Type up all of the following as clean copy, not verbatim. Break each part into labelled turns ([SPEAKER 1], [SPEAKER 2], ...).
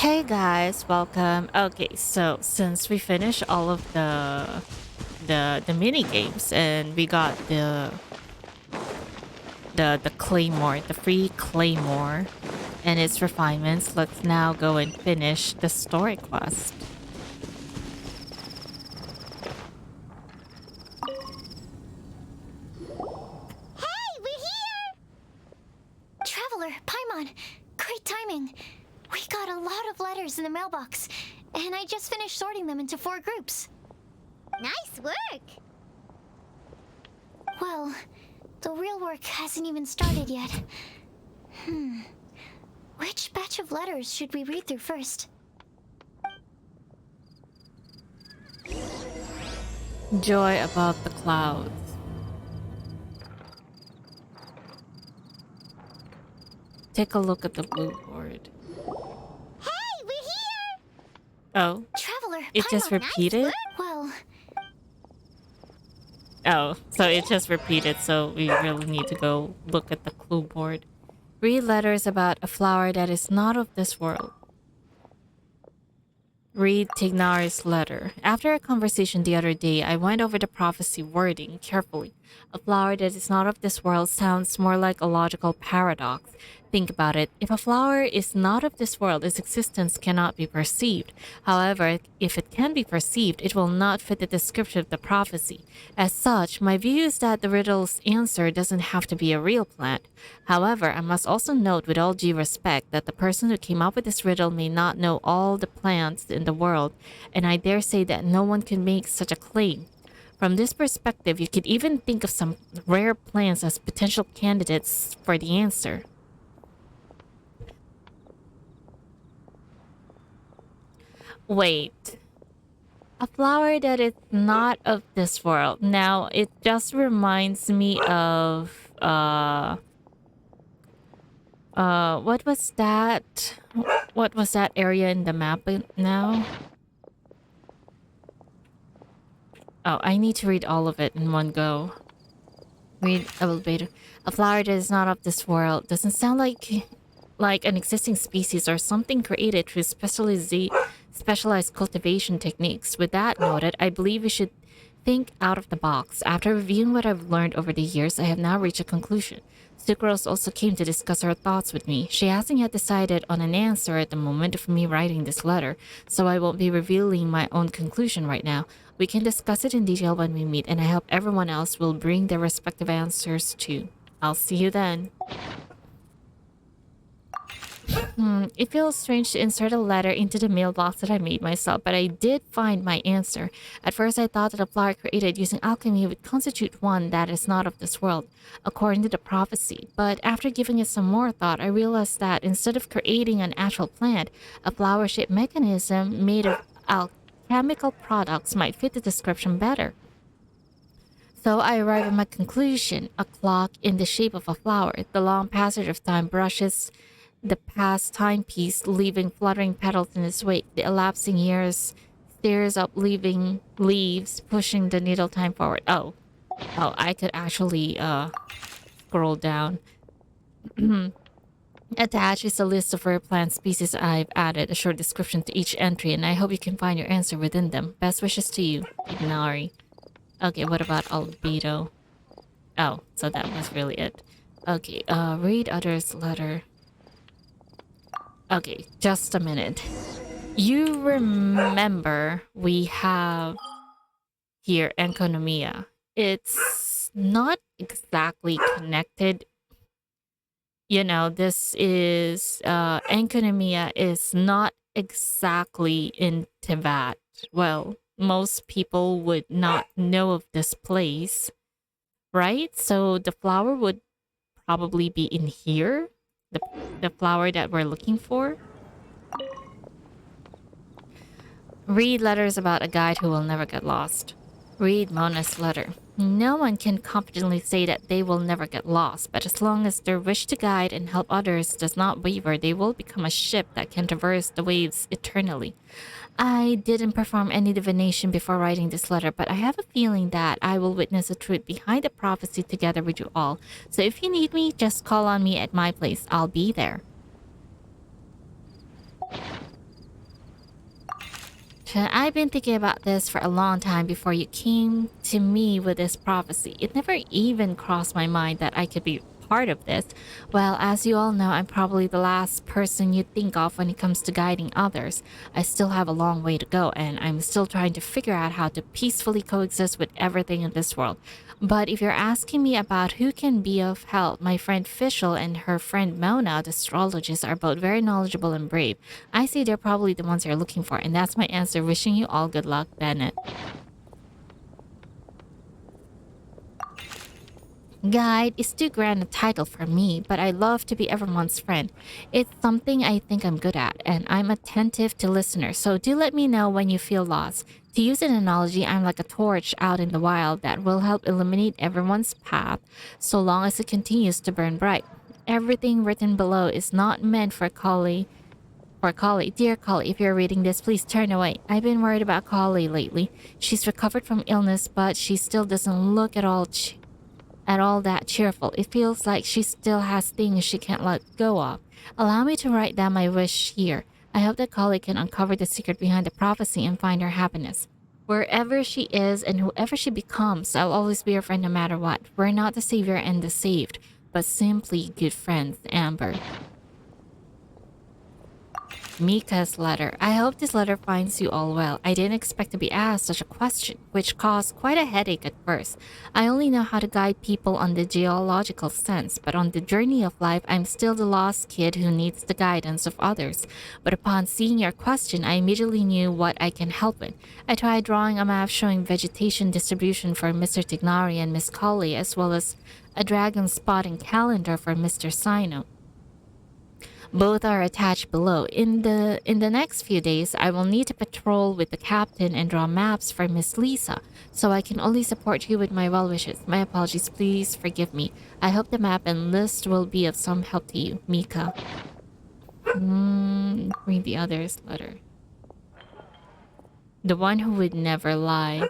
[SPEAKER 1] Hey guys, welcome. Okay, so since we finished all of the mini games and we got the claymore, the free claymore and its refinements, let's now go and finish the story quest.
[SPEAKER 2] Hey, we're here! Traveler, Paimon, great timing. We got a lot of letters in the mailbox, and I just finished sorting them into 4 groups. Nice work! Well, the real work hasn't even started yet. Which batch of letters should we read through first?
[SPEAKER 1] Joy above the clouds. Take a look at the blue board.
[SPEAKER 2] Hey, we're here!
[SPEAKER 1] Oh,
[SPEAKER 2] Traveler,
[SPEAKER 1] it just
[SPEAKER 2] Paimon,
[SPEAKER 1] repeated?
[SPEAKER 2] nice work. Well,
[SPEAKER 1] Oh, so it just repeated, so we really need to go look at the clue board. Read letters about a flower that is not of this world. Read Tignari's letter. After a conversation the other day, I went over the prophecy wording carefully. A flower that is not of this world sounds more like a logical paradox. Think about it. If a flower is not of this world, its existence cannot be perceived. However, if it can be perceived, it will not fit the description of the prophecy. As such, my view is that the riddle's answer doesn't have to be a real plant. However, I must also note with all due respect that the person who came up with this riddle may not know all the plants in the world, and I dare say that no one can make such a claim. From this perspective, you could even think of some rare plants as potential candidates for the answer. Wait. A flower that is not of this world. Now, it just reminds me of what was that? What was that area in the map now? Oh, I need to read all of it in one go. Read elevator. A flower that is not of this world. Doesn't sound like an existing species or something created through specialized cultivation techniques. With that noted, I believe we should think out of the box. After reviewing what I've learned over the years, I have now reached a conclusion. Sucrose also came to discuss her thoughts with me. She hasn't yet decided on an answer at the moment of me writing this letter, so I won't be revealing my own conclusion right now. We can discuss it in detail when we meet, and I hope everyone else will bring their respective answers too. I'll see you then. It feels strange to insert a letter into the mailbox that I made myself, but I did find my answer. At first, I thought that a flower created using alchemy would constitute one that is not of this world, according to the prophecy. But after giving it some more thought, I realized that instead of creating an actual plant, a flower-shaped mechanism made of alchemical products might fit the description better. So I arrive at my conclusion, a clock in the shape of a flower. The long passage of time brushes the past timepiece, leaving fluttering petals in its wake. The elapsing years stares up, leaving leaves, pushing the needle time forward. Oh, I could actually scroll down. Attached is a list of rare plant species I've added, a short description to each entry, and I hope you can find your answer within them. Best wishes to you, Ignari. Okay, what about albedo? Oh, so that was really it. Okay, read others' letter. Okay, just a minute. You remember we have here enconomia. It's not exactly connected. You know, this is enconomia is not exactly in Tibet. Well, most people would not know of this place, right? So the flower would probably be in here. The flower that we're looking for. Read letters about a guide who will never get lost. Read Mona's letter. No one can confidently say that they will never get lost, but as long as their wish to guide and help others does not waver, they will become a ship that can traverse the waves eternally. I didn't perform any divination before writing this letter, but I have a feeling that I will witness the truth behind the prophecy together with you all. So if you need me, just call on me at my place. I'll be there. I've been thinking about this for a long time before you came to me with this prophecy. It never even crossed my mind that I could be part of this. Well, as you all know, I'm probably the last person you think of when it comes to guiding others. I still have a long way to go, and I'm still trying to figure out how to peacefully coexist with everything in this world. But if you're asking me about who can be of help, my friend Fischl and her friend Mona, the astrologists, are both very knowledgeable and brave. I say they're probably the ones you're looking for, and that's my answer. Wishing you all good luck, Bennett. Guide is too grand a title for me, but I love to be everyone's friend. It's something I think I'm good at, and I'm attentive to listeners, so do let me know when you feel lost. To use an analogy, I'm like a torch out in the wild that will help illuminate everyone's path so long as it continues to burn bright. Everything written below is not meant for Kali. For Kali, dear Kali, if you're reading this, please turn away. I've been worried about Kali lately. She's recovered from illness, but she still doesn't look at all that cheerful. It feels like she still has things she can't let go of. Allow me to write down my wish here. I hope that Kali can uncover the secret behind the prophecy and find her happiness. Wherever she is and whoever she becomes, I'll always be your friend no matter what. We're not the savior and the saved, but simply good friends, Amber. Mika's letter. I hope this letter finds you all well. I didn't expect to be asked such a question, which caused quite a headache at first. I only know how to guide people on the geological sense, but on the journey of life, I'm still the lost kid who needs the guidance of others. But upon seeing your question, I immediately knew what I can help with. I tried drawing a map showing vegetation distribution for Mr. Tignari and Miss Colley, as well as a dragon spotting calendar for Mr. Sino. Both are attached below. In the next few days, I will need to patrol with the captain and draw maps for Miss Lisa, so I can only support you with my well wishes. My apologies, please forgive me. I hope the map and list will be of some help to you, Mika. Read the other's letter. The one who would never lie.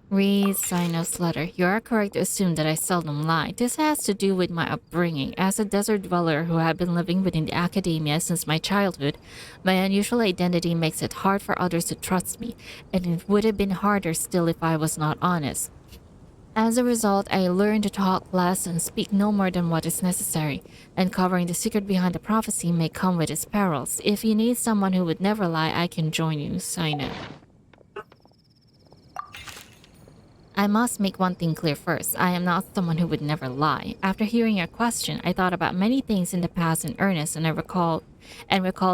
[SPEAKER 1] Read Sino's letter. You are correct to assume that I seldom lie. This has to do with my upbringing. As a desert dweller who had been living within the academia since my childhood, my unusual identity makes it hard for others to trust me, and it would have been harder still if I was not honest. As a result, I learned to talk less and speak no more than what is necessary, and covering the secret behind the prophecy may come with its perils. If you need someone who would never lie, I can join you, Sino. I must make one thing clear first. I am not someone who would never lie. After hearing your question, I thought about many things in the past in earnest, and I recalled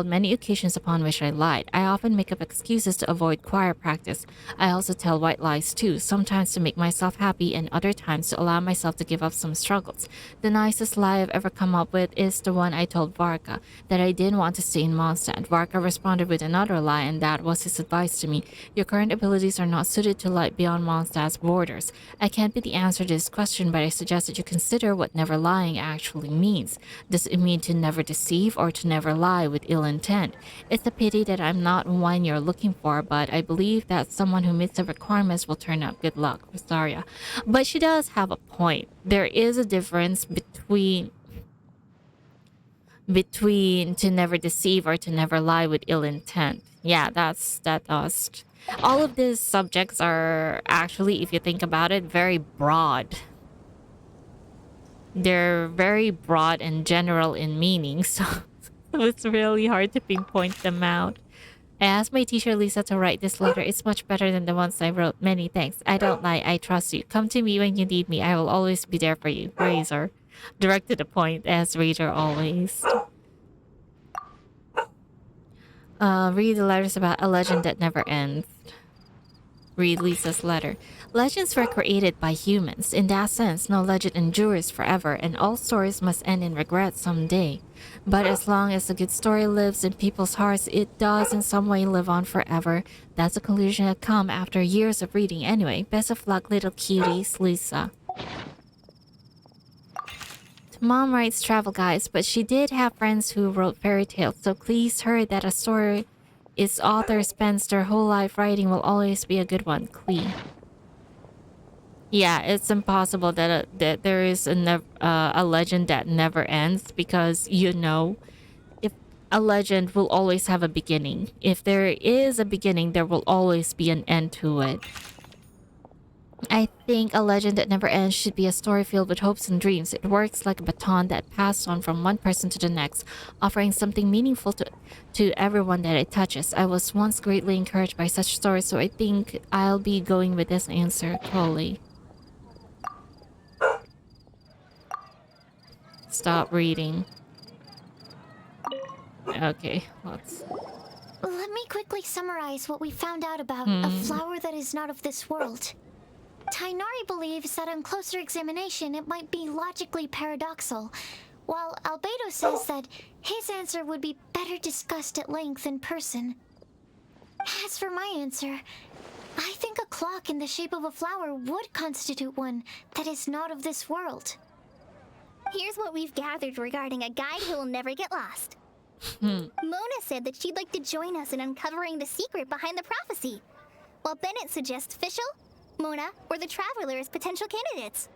[SPEAKER 1] many occasions upon which I lied. I often make up excuses to avoid choir practice. I also tell white lies too, sometimes to make myself happy and other times to allow myself to give up some struggles. The nicest lie I've ever come up with is the one I told Varka, that I didn't want to stay in Mondstadt. Varka responded with another lie, and that was his advice to me. Your current abilities are not suited to life beyond Mondstadt's borders. I can't be the answer to this question, but I suggest that you consider what never lying actually means. Does it mean to never deceive or to never lie with ill intent? It's a pity that I'm not one you're looking for, but I believe that someone who meets the requirements will turn out. Good luck, Rosaria. But she does have a point. There is a difference between to never deceive or to never lie with ill intent. Yeah, that does. All of these subjects are actually, if you think about it, very broad. They're very broad and general in meaning, so it's really hard to pinpoint them out. I asked my teacher Lisa to write this letter. It's much better than the ones I wrote. Many thanks. I don't lie. I trust you. Come to me when you need me. I will always be there for you. Razor. Direct to the point, as Razor always. Read the letters about a legend that never ends. Read Lisa's letter. Legends were created by humans. In that sense, no legend endures forever, and all stories must end in regret someday. But as long as a good story lives in people's hearts, it does in some way live on forever. That's a conclusion that come after years of reading anyway. Best of luck, little cuties, Lisa. Mom writes travel guides, but she did have friends who wrote fairy tales, so please her that a story its author spends their whole life writing will always be a good one. Clee. Yeah, it's impossible that there is a legend that never ends, because if a legend will always have a beginning. If there is a beginning, there will always be an end to it. I think a legend that never ends should be a story filled with hopes and dreams. It works like a baton that passed on from one person to the next, offering something meaningful to everyone that it touches. I was once greatly encouraged by such stories, so I think I'll be going with this answer, totally. Stop reading. Okay, let's...
[SPEAKER 2] Let me quickly summarize what we found out about a flower that is not of this world. Tainari believes that on closer examination it might be logically paradoxal, while Albedo says that his answer would be better discussed at length in person. As for my answer, I think a clock in the shape of a flower would constitute one that is not of this world.
[SPEAKER 3] Here's what we've gathered regarding a guide who will never get lost. Mona said that she'd like to join us in uncovering the secret behind the prophecy, while Bennett suggests Fischl, Mona, or the Traveler as potential candidates.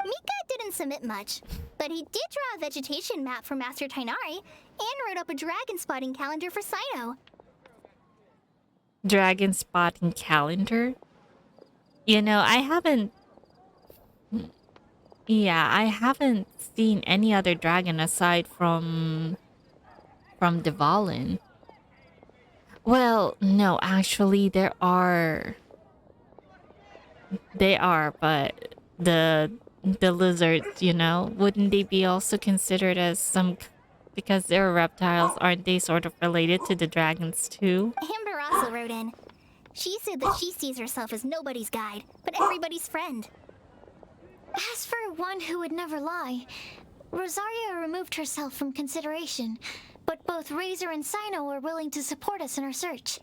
[SPEAKER 3] Mika didn't submit much, but he did draw a vegetation map for Master Tainari and wrote up a dragon spotting calendar for Sino.
[SPEAKER 1] Dragon spotting calendar? You know, I haven't... Yeah, I haven't seen any other dragon aside from Dvalin. Well, no, actually there are... They are, but the lizards, you know, wouldn't they be also considered as some... Because they're reptiles, aren't they sort of related to the dragons too?
[SPEAKER 3] Amber also wrote in. She said that she sees herself as nobody's guide, but everybody's friend.
[SPEAKER 2] As for one who would never lie, Rosaria removed herself from consideration, but both Razor and Sino are willing to support us in our search.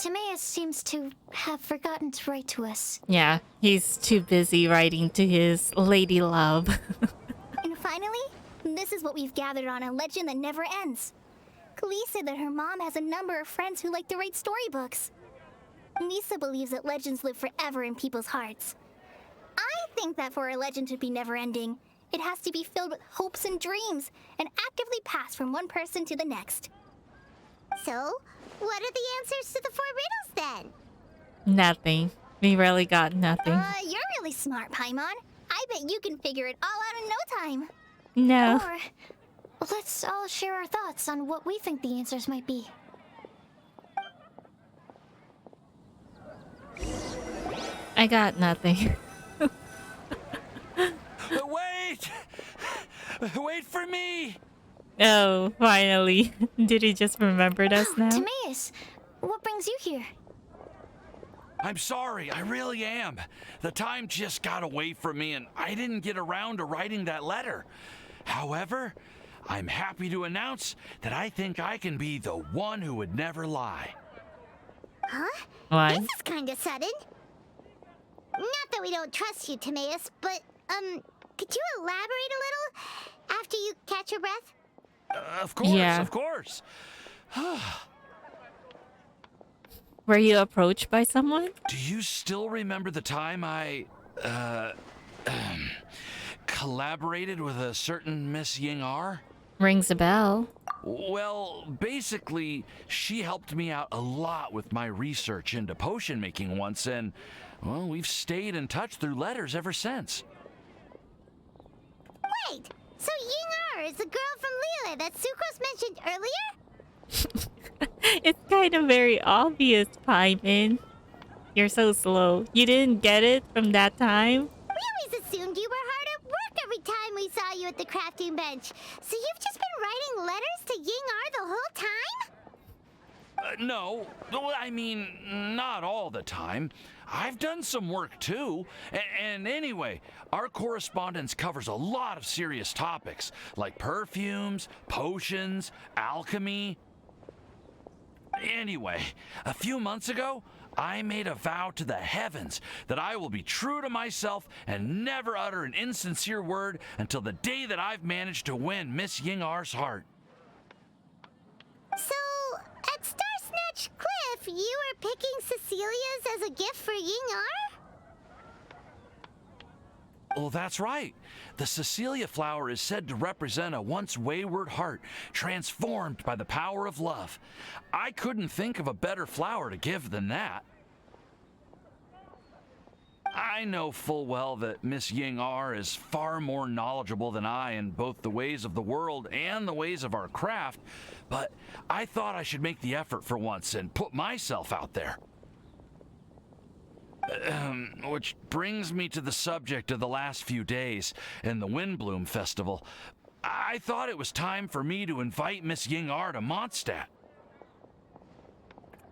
[SPEAKER 2] Timaeus seems to have forgotten to write to us.
[SPEAKER 1] Yeah, he's too busy writing to his lady love.
[SPEAKER 3] And finally, this is what we've gathered on a legend that never ends. Klee said that her mom has a number of friends who like to write storybooks. Misa believes that legends live forever in people's hearts. I think that for a legend to be never-ending, it has to be filled with hopes and dreams, and actively pass from one person to the next.
[SPEAKER 4] So, what are the answers to the 4 riddles then?
[SPEAKER 1] Nothing. We really got nothing.
[SPEAKER 3] You're really smart, Paimon. I bet you can figure it all out in no time.
[SPEAKER 1] No.
[SPEAKER 2] Or let's all share our thoughts on what we think the answers might be.
[SPEAKER 1] I got nothing.
[SPEAKER 5] Wait! Wait for me!
[SPEAKER 1] Oh, finally. Did he just remembered us now?
[SPEAKER 2] Timaeus, what brings you here?
[SPEAKER 5] I'm sorry, I really am. The time just got away from me and I didn't get around to writing that letter. However, I'm happy to announce that I think I can be the one who would never lie.
[SPEAKER 4] Huh?
[SPEAKER 1] What?
[SPEAKER 4] This is kinda sudden. Not that we don't trust you, Timaeus, but, could you elaborate a little after you catch your breath?
[SPEAKER 5] Of course,
[SPEAKER 1] Yeah.
[SPEAKER 5] of course.
[SPEAKER 1] Were you approached by someone?
[SPEAKER 5] Do you still remember the time I, collaborated with a certain Miss Ying-ar?
[SPEAKER 1] Rings a bell.
[SPEAKER 5] Well, basically, she helped me out a lot with my research into potion making once, and, well, we've stayed in touch through letters ever since.
[SPEAKER 4] Wait, so Ying-ar is the girl from Liyue that Sucrose mentioned earlier?
[SPEAKER 1] It's kind of very obvious, Paimon. You're so slow. You didn't get it from that time?
[SPEAKER 4] We always assumed you were hard at work every time we saw you at the crafting bench. So you've just been writing letters to Ying-ar the whole time?
[SPEAKER 5] No, well, I mean, not all the time. I've done some work too. And anyway, our correspondence covers a lot of serious topics, like perfumes, potions, alchemy. Anyway, a few months ago, I made a vow to the heavens that I will be true to myself and never utter an insincere word until the day that I've managed to win Miss Ying-ar's heart.
[SPEAKER 4] So, at Star Snatch Cliff, you were picking Cecilia's as a gift for Ying-ar?
[SPEAKER 5] Well, that's right. The Cecilia flower is said to represent a once wayward heart transformed by the power of love. I couldn't think of a better flower to give than that. I know full well that Miss Ying R is far more knowledgeable than I in both the ways of the world and the ways of our craft, but I thought I should make the effort for once and put myself out there. Which brings me to the subject of the last few days and the Windblume festival. I thought it was time for me to invite Miss Ying R to Mondstadt.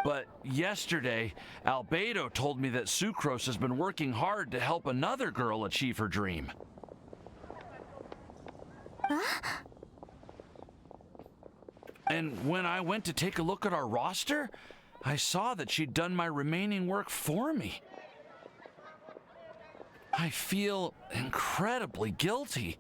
[SPEAKER 5] But yesterday, Albedo told me that Sucrose has been working hard to help another girl achieve her dream. And when I went to take a look at our roster, I saw that she'd done my remaining work for me. I feel incredibly guilty.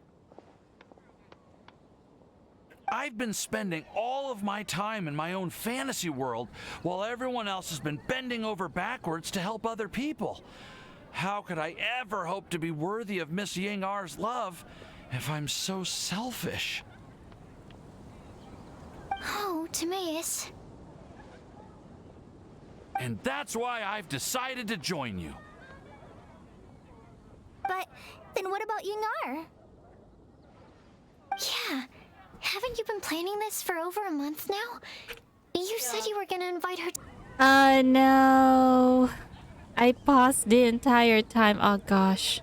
[SPEAKER 5] I've been spending all of my time in my own fantasy world while everyone else has been bending over backwards to help other people. How could I ever hope to be worthy of Miss Ying R's love if I'm so selfish?
[SPEAKER 2] Oh, Timaeus.
[SPEAKER 5] And that's why I've decided to join you.
[SPEAKER 3] But then what about Yingar?
[SPEAKER 2] Yeah. Haven't you been planning this for over a month now? You said you were gonna invite her.
[SPEAKER 1] No. I paused the entire time. Oh gosh.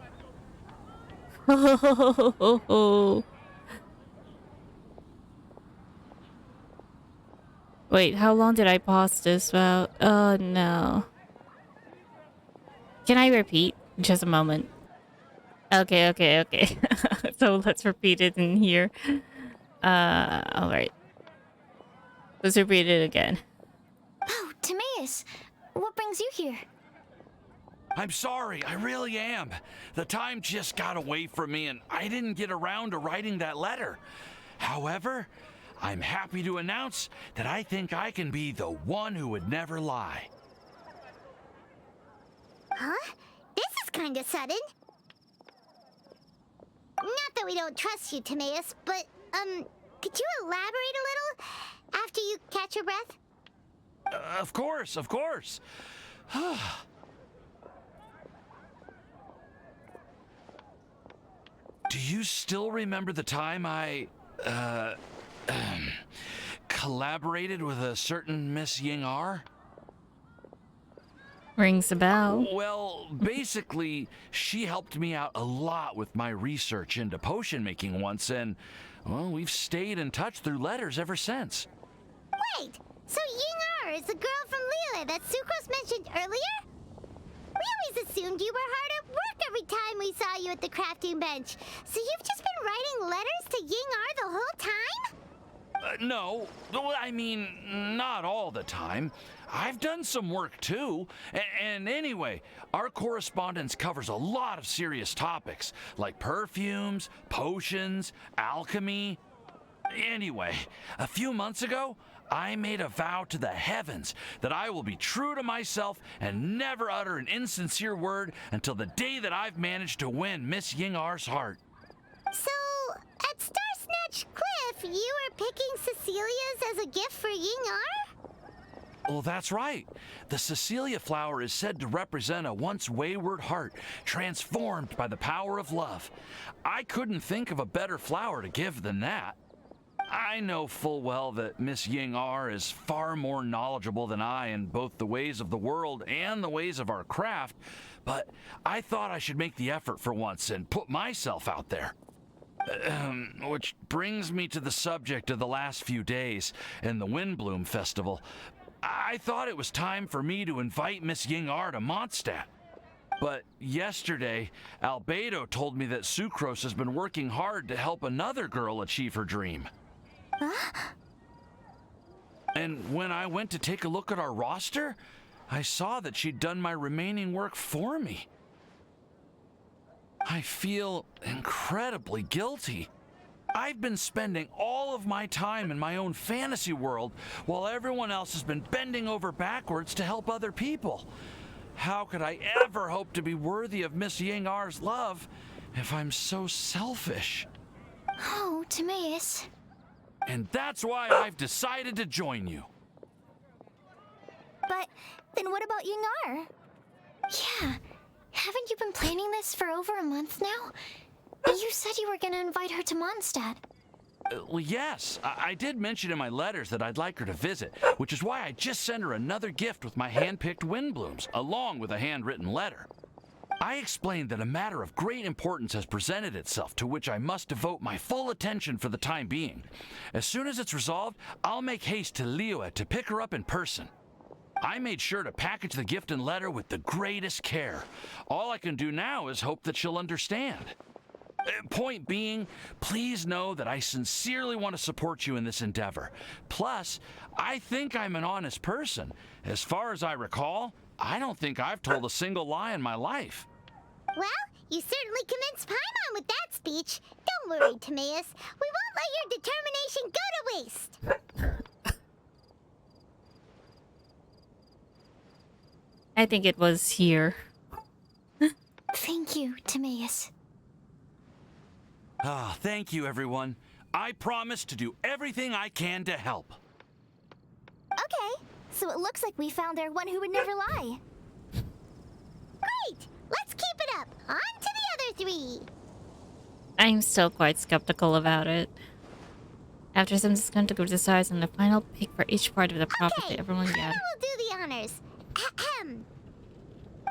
[SPEAKER 1] Wait, how long did I pause this? Well, oh no. Can I repeat? Just a moment. Okay. So let's repeat it in here. Alright. Let's repeat it again.
[SPEAKER 2] Oh, Timaeus. What brings you here?
[SPEAKER 5] I'm sorry, I really am. The time just got away from me and I didn't get around to writing that letter. However, I'm happy to announce that I think I can be the one who would never lie.
[SPEAKER 4] Huh? This is kinda sudden. Not that we don't trust you, Timaeus, but, could you elaborate a little after you catch your breath?
[SPEAKER 5] Of course. Do you still remember the time I, collaborated with a certain Miss Ying R?
[SPEAKER 1] Rings a bell.
[SPEAKER 5] Well, basically, she helped me out a lot with my research into potion making once, and, well, we've stayed in touch through letters ever since.
[SPEAKER 4] Wait, so Ying R is the girl from Lila that Sucrose mentioned earlier? We always assumed you were hard at work every time we saw you at the crafting bench. So you've just been writing letters to Ying R the whole time?
[SPEAKER 5] No, I mean, not all the time. I've done some work too. And anyway, our correspondence covers a lot of serious topics, like perfumes, potions, alchemy. Anyway, a few months ago, I made a vow to the heavens that I will be true to myself and never utter an insincere word until the day that I've managed to win Miss Ying R's heart.
[SPEAKER 4] So, at Star Snatch Cliff, you were picking Cecilia's as a gift for Ying R?
[SPEAKER 5] Well, that's right. The Cecilia flower is said to represent a once wayward heart transformed by the power of love. I couldn't think of a better flower to give than that. I know full well that Miss Ying R is far more knowledgeable than I in both the ways of the world and the ways of our craft, but I thought I should make the effort for once and put myself out there. Which brings me to the subject of the last few days and the Windblume festival. I thought it was time for me to invite Miss Ying R to Mondstadt. But yesterday, Albedo told me that Sucrose has been working hard to help another girl achieve her dream. And when I went to take a look at our roster, I saw that she'd done my remaining work for me. I feel incredibly guilty. I've been spending all of my time in my own fantasy world while everyone else has been bending over backwards to help other people. How could I ever hope to be worthy of Miss Ying R's love if I'm so selfish.
[SPEAKER 2] Oh, Timaeus.
[SPEAKER 5] And that's why I've decided to join you.
[SPEAKER 3] But then what about Yingar?
[SPEAKER 2] Yeah. Haven't you been planning this for over a month now? You said you were gonna invite her to Mondstadt.
[SPEAKER 5] Well, yes, I did mention in my letters that I'd like her to visit, which is why I just sent her another gift with my hand-picked Windblooms, along with a handwritten letter. I explained that a matter of great importance has presented itself to which I must devote my full attention for the time being. As soon as it's resolved, I'll make haste to Liyue to pick her up in person. I made sure to package the gift and letter with the greatest care. All I can do now is hope that she'll understand. Point being, please know that I sincerely want to support you in this endeavor. Plus, I think I'm an honest person. As far as I recall, I don't think I've told a single lie in my life.
[SPEAKER 4] Well, you certainly convinced Paimon with that speech. Don't worry, Timaeus. We won't let your determination go to waste.
[SPEAKER 1] I think it was here.
[SPEAKER 2] Thank you, Timaeus.
[SPEAKER 5] Ah, thank you, everyone. I promise to do everything I can to help.
[SPEAKER 3] Okay, so it looks like we found our one who would never lie.
[SPEAKER 4] Great! Let's keep it up. On to the other three.
[SPEAKER 1] I'm still quite skeptical about it. After some discussion to decide on the final pick for each part of the prophecy,
[SPEAKER 4] Okay,
[SPEAKER 1] everyone
[SPEAKER 4] Himmel
[SPEAKER 1] gathered.
[SPEAKER 4] will do the honors. Ahem.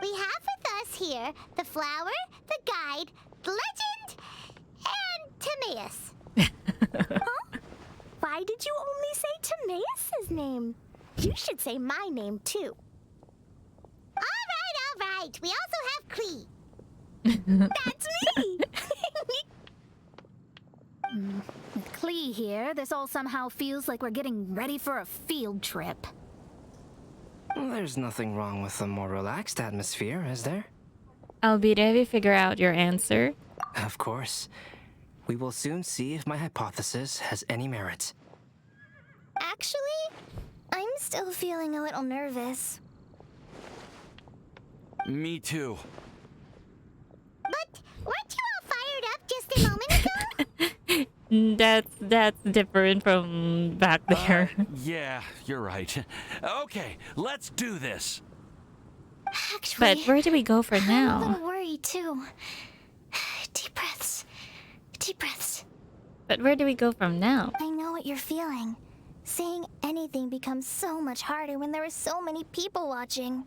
[SPEAKER 4] We have with us here the flower, the guide, the legend, and Timaeus.
[SPEAKER 3] Why did you only say Timaeus' name? You should say my name too.
[SPEAKER 4] All right. We also have Klee.
[SPEAKER 3] That's me! With Klee here, this all somehow feels like we're getting ready for a field trip.
[SPEAKER 6] There's nothing wrong with a more relaxed atmosphere, is there?
[SPEAKER 1] I'll be there if you figure out your answer.
[SPEAKER 6] Of course. We will soon see if my hypothesis has any merit.
[SPEAKER 3] Actually, I'm still feeling a little nervous.
[SPEAKER 5] Me too.
[SPEAKER 4] But weren't you all fired up just a moment ago?
[SPEAKER 1] That's different from back there.
[SPEAKER 5] Yeah, you're right. Okay, let's do this.
[SPEAKER 2] Actually,
[SPEAKER 1] But where do we go for
[SPEAKER 2] I'm a
[SPEAKER 1] now?
[SPEAKER 2] little worried too. Deep breaths. Deep breaths.
[SPEAKER 1] But where do we go from now?
[SPEAKER 3] I know what you're feeling. Saying anything becomes so much harder when there are so many people watching.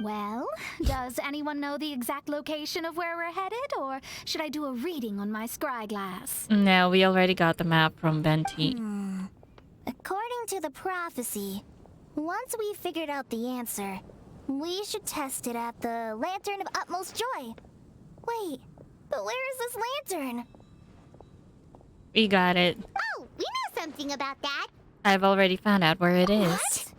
[SPEAKER 3] Well, does anyone know the exact location of where we're headed, or should I do a reading on my scry glass?
[SPEAKER 1] No, we already got the map from Venti.
[SPEAKER 3] According to the prophecy, once we've figured out the answer, we should test it at the Lantern of Utmost Joy. Wait, but where is this lantern?
[SPEAKER 1] We got it.
[SPEAKER 4] Oh, we know something about that.
[SPEAKER 1] I've already found out where it is.
[SPEAKER 3] What?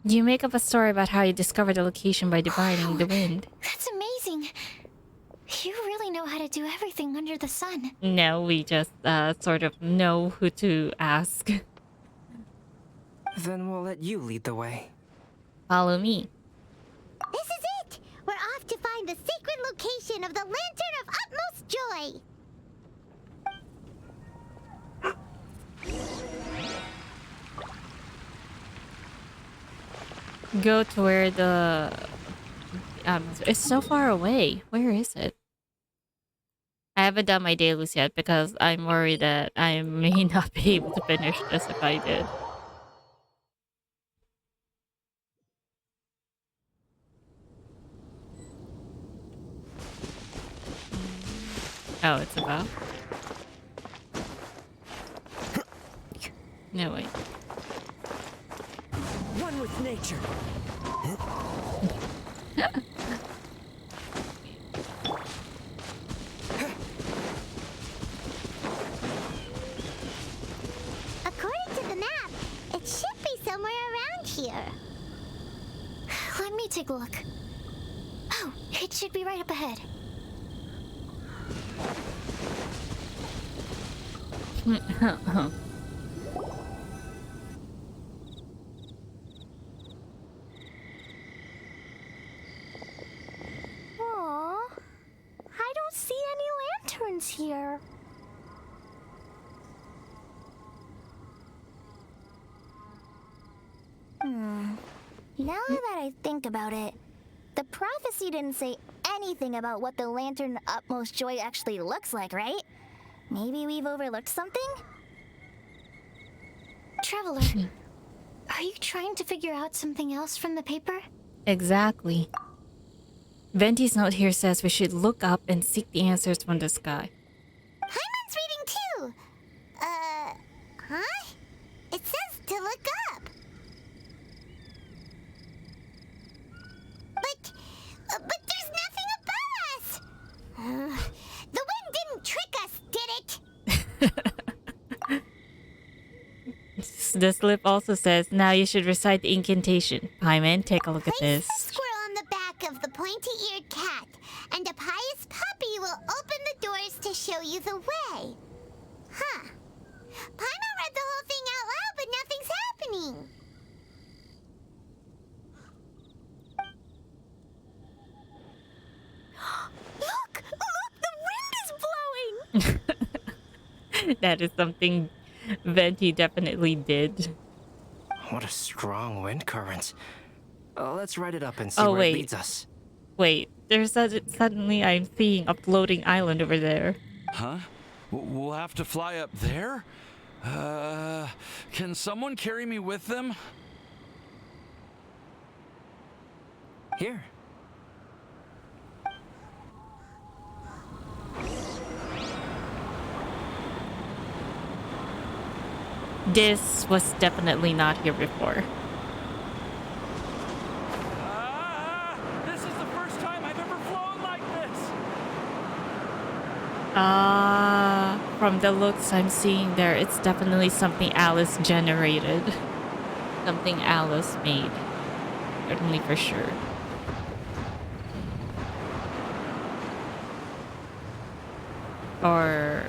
[SPEAKER 1] You make up a story about how you discovered the location by dividing the wind.
[SPEAKER 2] That's amazing. You really know how to do everything under the sun.
[SPEAKER 1] No, we just sort of know who to ask.
[SPEAKER 6] Then we'll let you lead the way.
[SPEAKER 1] Follow me.
[SPEAKER 4] This is it. We're off to find the sacred location of the Lantern of Utmost Joy.
[SPEAKER 1] Go to where the... it's so far away. Where is it? I haven't done my dailies yet because I'm worried that I may not be able to finish this if I did. Oh, it's about? No, wait.
[SPEAKER 6] One with nature.
[SPEAKER 4] According to the map, it should be somewhere around here.
[SPEAKER 2] Let me take a look. Oh, it should be right up ahead.
[SPEAKER 3] lanterns here. Now that I think about it, the prophecy didn't say anything about what the Lantern Utmost Joy actually looks like, right? Maybe we've overlooked something?
[SPEAKER 2] Traveler, are you trying to figure out something else from the paper?
[SPEAKER 1] Exactly. Venti's note here says we should look up and seek the answers from the sky.
[SPEAKER 4] Paimon's reading too. Huh? It says to look up. But there's nothing above us. The wind didn't trick us, did it?
[SPEAKER 1] The slip also says, now you should recite the incantation. Paimon, take a look at
[SPEAKER 4] Place
[SPEAKER 1] this.
[SPEAKER 4] the squirrel on the back of the pointy-eared cat, and a pious puppy will open the doors to show you the way. Huh. Paimon read the whole thing out loud, but nothing's happening.
[SPEAKER 3] Look! The wind is blowing!
[SPEAKER 1] That is something Venti definitely did.
[SPEAKER 6] What a strong wind current. Let's write it up and see
[SPEAKER 1] Oh,
[SPEAKER 6] where
[SPEAKER 1] wait.
[SPEAKER 6] it leads us.
[SPEAKER 1] Wait, suddenly I'm seeing a floating island over there.
[SPEAKER 5] Huh? We'll have to fly up there? Can someone carry me with them?
[SPEAKER 6] Here.
[SPEAKER 1] This was definitely not here before.
[SPEAKER 5] This is the first time I've ever flown like this!
[SPEAKER 1] From the looks I'm seeing there, it's definitely something Alice generated. Something Alice made. Certainly for sure. Or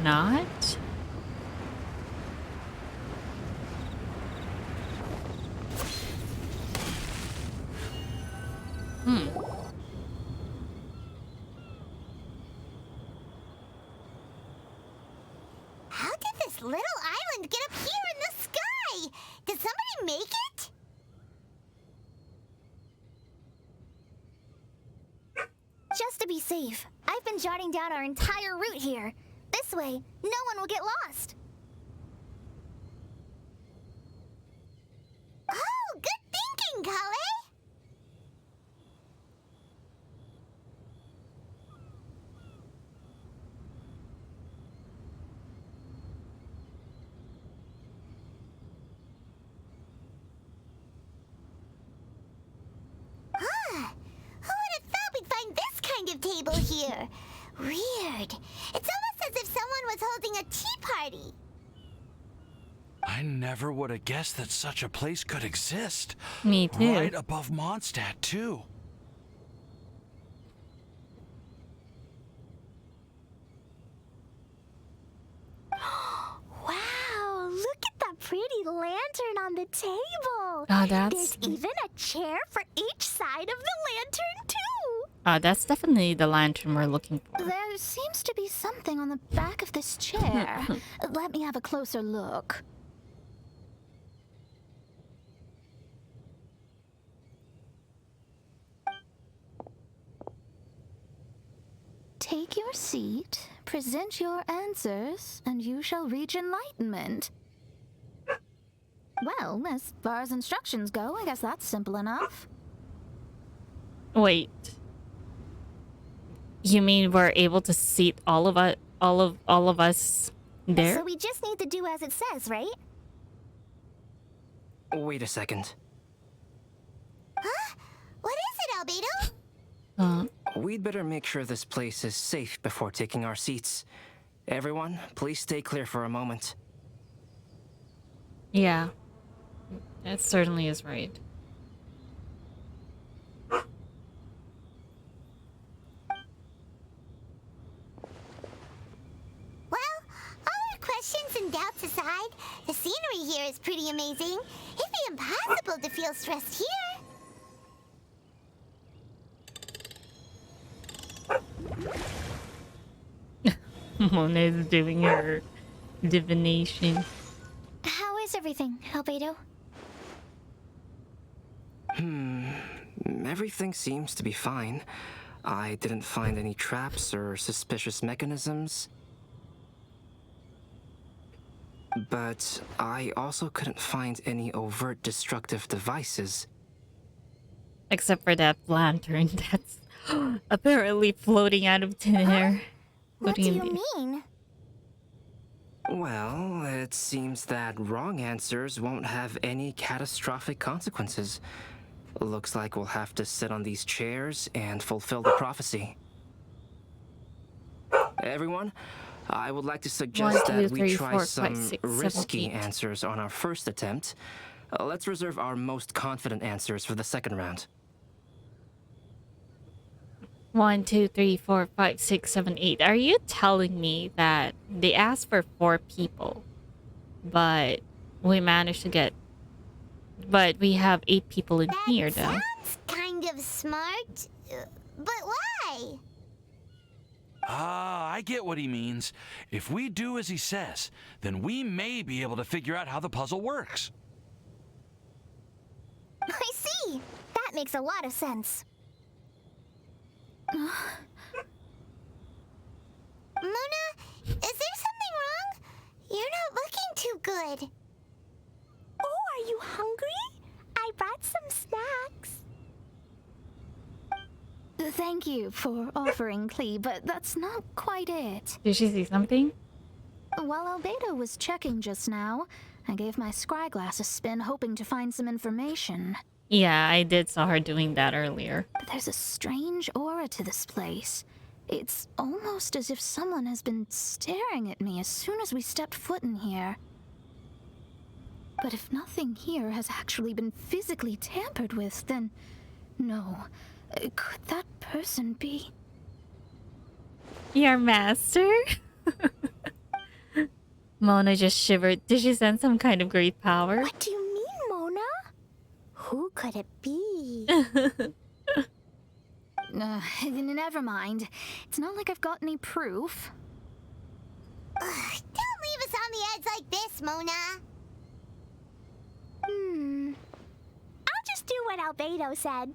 [SPEAKER 1] not?
[SPEAKER 4] How did this little island get up here in the sky? Did somebody make it?
[SPEAKER 3] Just to be safe, I've been jotting down our entire route here. This way, no one will get lost.
[SPEAKER 4] Oh, good thinking, Kale. Huh. Who would have thought we'd find this kind of table here? Weird. It's almost as if someone was holding a tea party.
[SPEAKER 5] I never would have guessed that such a place could exist.
[SPEAKER 1] Me too.
[SPEAKER 5] Right above Mondstadt, too.
[SPEAKER 3] Wow, look at that pretty lantern on the table.
[SPEAKER 1] That's
[SPEAKER 3] There's even a chair for each side of the lantern, too.
[SPEAKER 1] that's definitely the lantern we're looking for.
[SPEAKER 3] There seems to be something on the back of this chair. Let me have a closer look. Take your seat, present your answers, and you shall reach enlightenment. Well, as far as instructions go, I guess that's simple enough.
[SPEAKER 1] Wait. You mean we're able to seat all of us there?
[SPEAKER 3] So we just need to do as it says, right?
[SPEAKER 6] Wait a second.
[SPEAKER 4] Huh? What is it, Albedo?
[SPEAKER 6] We'd better make sure this place is safe before taking our seats. Everyone, please stay clear for a moment.
[SPEAKER 1] Yeah. That certainly is right.
[SPEAKER 4] Well, all our questions and doubts aside, the scenery here is pretty amazing. It'd be impossible to feel stressed here.
[SPEAKER 1] Mona is doing her divination.
[SPEAKER 2] How is everything, Albedo?
[SPEAKER 6] Everything seems to be fine. I didn't find any traps or suspicious mechanisms. But I also couldn't find any overt destructive devices.
[SPEAKER 1] Except for that lantern that's apparently floating out of thin air.
[SPEAKER 3] What do
[SPEAKER 1] Floating in
[SPEAKER 3] you
[SPEAKER 1] the-
[SPEAKER 3] mean?
[SPEAKER 6] Well, it seems that wrong answers won't have any catastrophic consequences. Looks like we'll have to sit on these chairs and fulfill the prophecy. Everyone, I would like to suggest
[SPEAKER 1] 1, 2,
[SPEAKER 6] that we
[SPEAKER 1] 3,
[SPEAKER 6] try
[SPEAKER 1] 4, 5,
[SPEAKER 6] some
[SPEAKER 1] 6, 7,
[SPEAKER 6] risky
[SPEAKER 1] 8.
[SPEAKER 6] answers on our first attempt. Let's reserve our most confident answers for the second round.
[SPEAKER 1] 1, 2, 3, 4, 5, 6, 7, 8. Are you telling me that they asked for 4 people, but we managed to get, but we have 8 people in here though?
[SPEAKER 4] Sounds kind of smart, but why?
[SPEAKER 5] Ah, I get what he means. If we do as he says, then we may be able to figure out how the puzzle works.
[SPEAKER 3] I see. That makes a lot of sense.
[SPEAKER 4] Mona, is there something wrong? You're not looking too good.
[SPEAKER 3] Oh, are you hungry? I brought some snacks.
[SPEAKER 7] Thank you for offering, Klee, but that's not quite it.
[SPEAKER 1] Did she see something?
[SPEAKER 7] While Albedo was checking just now, I gave my scryglass a spin hoping to find some information.
[SPEAKER 1] Yeah, I did saw her doing that earlier.
[SPEAKER 7] But there's a strange aura to this place. It's almost as if someone has been staring at me as soon as we stepped foot in here. But if nothing here has actually been physically tampered with, then no. Could that person be?
[SPEAKER 1] Your master? Mona just shivered. Did she sense some kind of great power?
[SPEAKER 3] What do you mean, Mona?
[SPEAKER 4] Who could it be?
[SPEAKER 7] Never mind. It's not like I've got any proof.
[SPEAKER 4] Ugh, don't leave us on the edge like this, Mona.
[SPEAKER 3] I'll just do what Albedo said.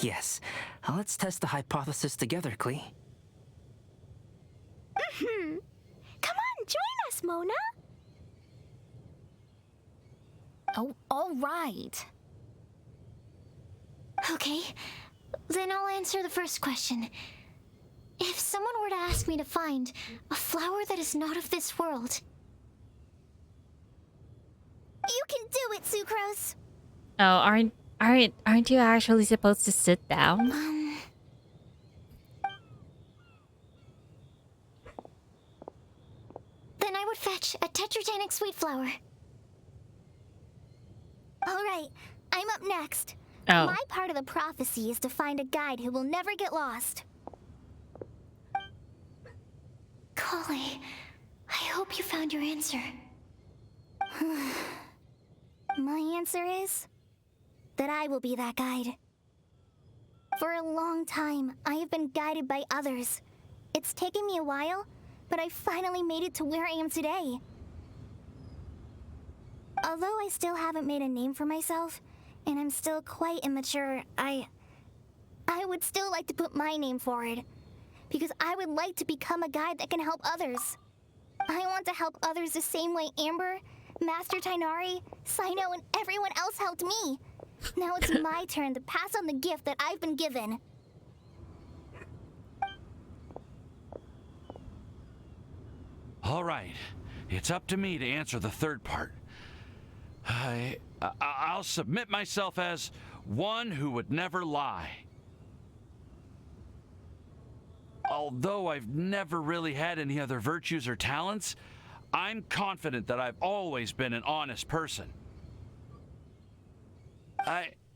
[SPEAKER 6] Yes, let's test the hypothesis together, Klee.
[SPEAKER 3] Come on, join us, Mona.
[SPEAKER 7] Oh, all right.
[SPEAKER 2] Okay, then I'll answer the first question. If someone were to ask me to find a flower that is not of this world,
[SPEAKER 3] You can do it, Sucrose.
[SPEAKER 1] Oh, aren't you actually supposed to sit down?
[SPEAKER 2] then I would fetch a tetragenic sweet flower.
[SPEAKER 3] All right, I'm up next.
[SPEAKER 1] Oh.
[SPEAKER 3] My part of the prophecy is to find a guide who will never get lost.
[SPEAKER 2] Kali, I hope you found your answer.
[SPEAKER 3] My answer is that I will be that guide. For a long time, I have been guided by others. It's taken me a while, but I finally made it to where I am today. Although I still haven't made a name for myself, and I'm still quite immature, I would still like to put my name forward, because I would like to become a guide that can help others. I want to help others the same way Amber, Master Tainari, Sino, and everyone else helped me. Now it's my turn to pass on the gift that I've been given.
[SPEAKER 5] All right, it's up to me to answer the third part. I'll submit myself as one who would never lie. Although I've never really had any other virtues or talents, I'm confident that I've always been an honest person.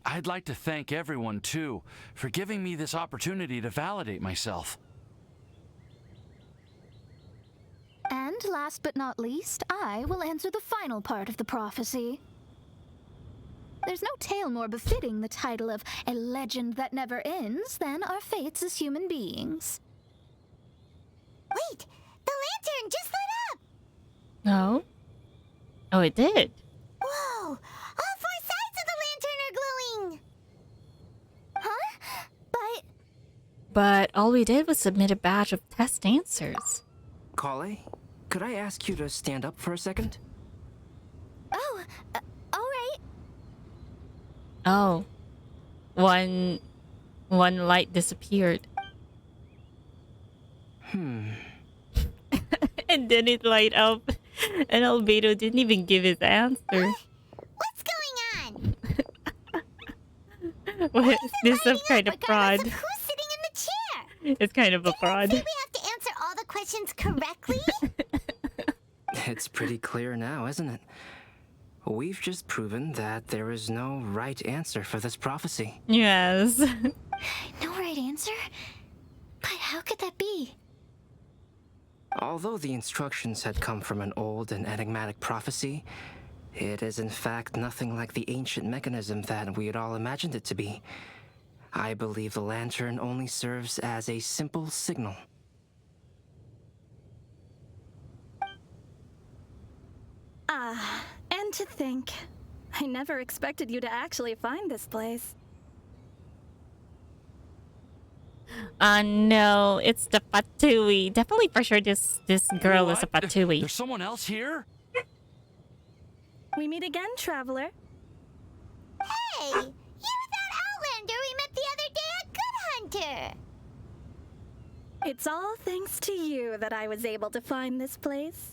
[SPEAKER 5] I'd like to thank everyone, too, for giving me this opportunity to validate myself.
[SPEAKER 7] And last but not least, I will answer the final part of the prophecy. There's no tale more befitting the title of a legend that never ends than our fates as human beings.
[SPEAKER 1] No? Oh, it did.
[SPEAKER 4] Whoa! All four sides of the lantern are glowing!
[SPEAKER 3] Huh? But
[SPEAKER 1] But all we did was submit a batch of test answers.
[SPEAKER 6] Kale, could I ask you to stand up for a second?
[SPEAKER 3] oh, all right.
[SPEAKER 1] Oh. One light disappeared. And then it light up. And Albedo didn't even give his answer.
[SPEAKER 4] What's going on?
[SPEAKER 1] What? This is some kind of
[SPEAKER 4] Regardless
[SPEAKER 1] fraud.
[SPEAKER 4] of who's sitting in the chair.
[SPEAKER 1] It's kind of a fraud.
[SPEAKER 4] Say we have to answer all the questions correctly?
[SPEAKER 6] It's pretty clear now, isn't it? We've just proven that there is no right answer for this prophecy.
[SPEAKER 1] Yes.
[SPEAKER 2] No right answer? But how could that be?
[SPEAKER 6] Although the instructions had come from an old and enigmatic prophecy, it is in fact nothing like the ancient mechanism that we had all imagined it to be. I believe the lantern only serves as a simple signal.
[SPEAKER 7] And to think, I never expected you to actually find this place.
[SPEAKER 1] No, it's the Patui. Definitely for sure this girl is a
[SPEAKER 5] What?
[SPEAKER 1] Patui.
[SPEAKER 5] There's someone else here?
[SPEAKER 7] We meet again, traveler.
[SPEAKER 4] Hey! You're that Outlander we met the other day at Good Hunter!
[SPEAKER 7] It's all thanks to you that I was able to find this place.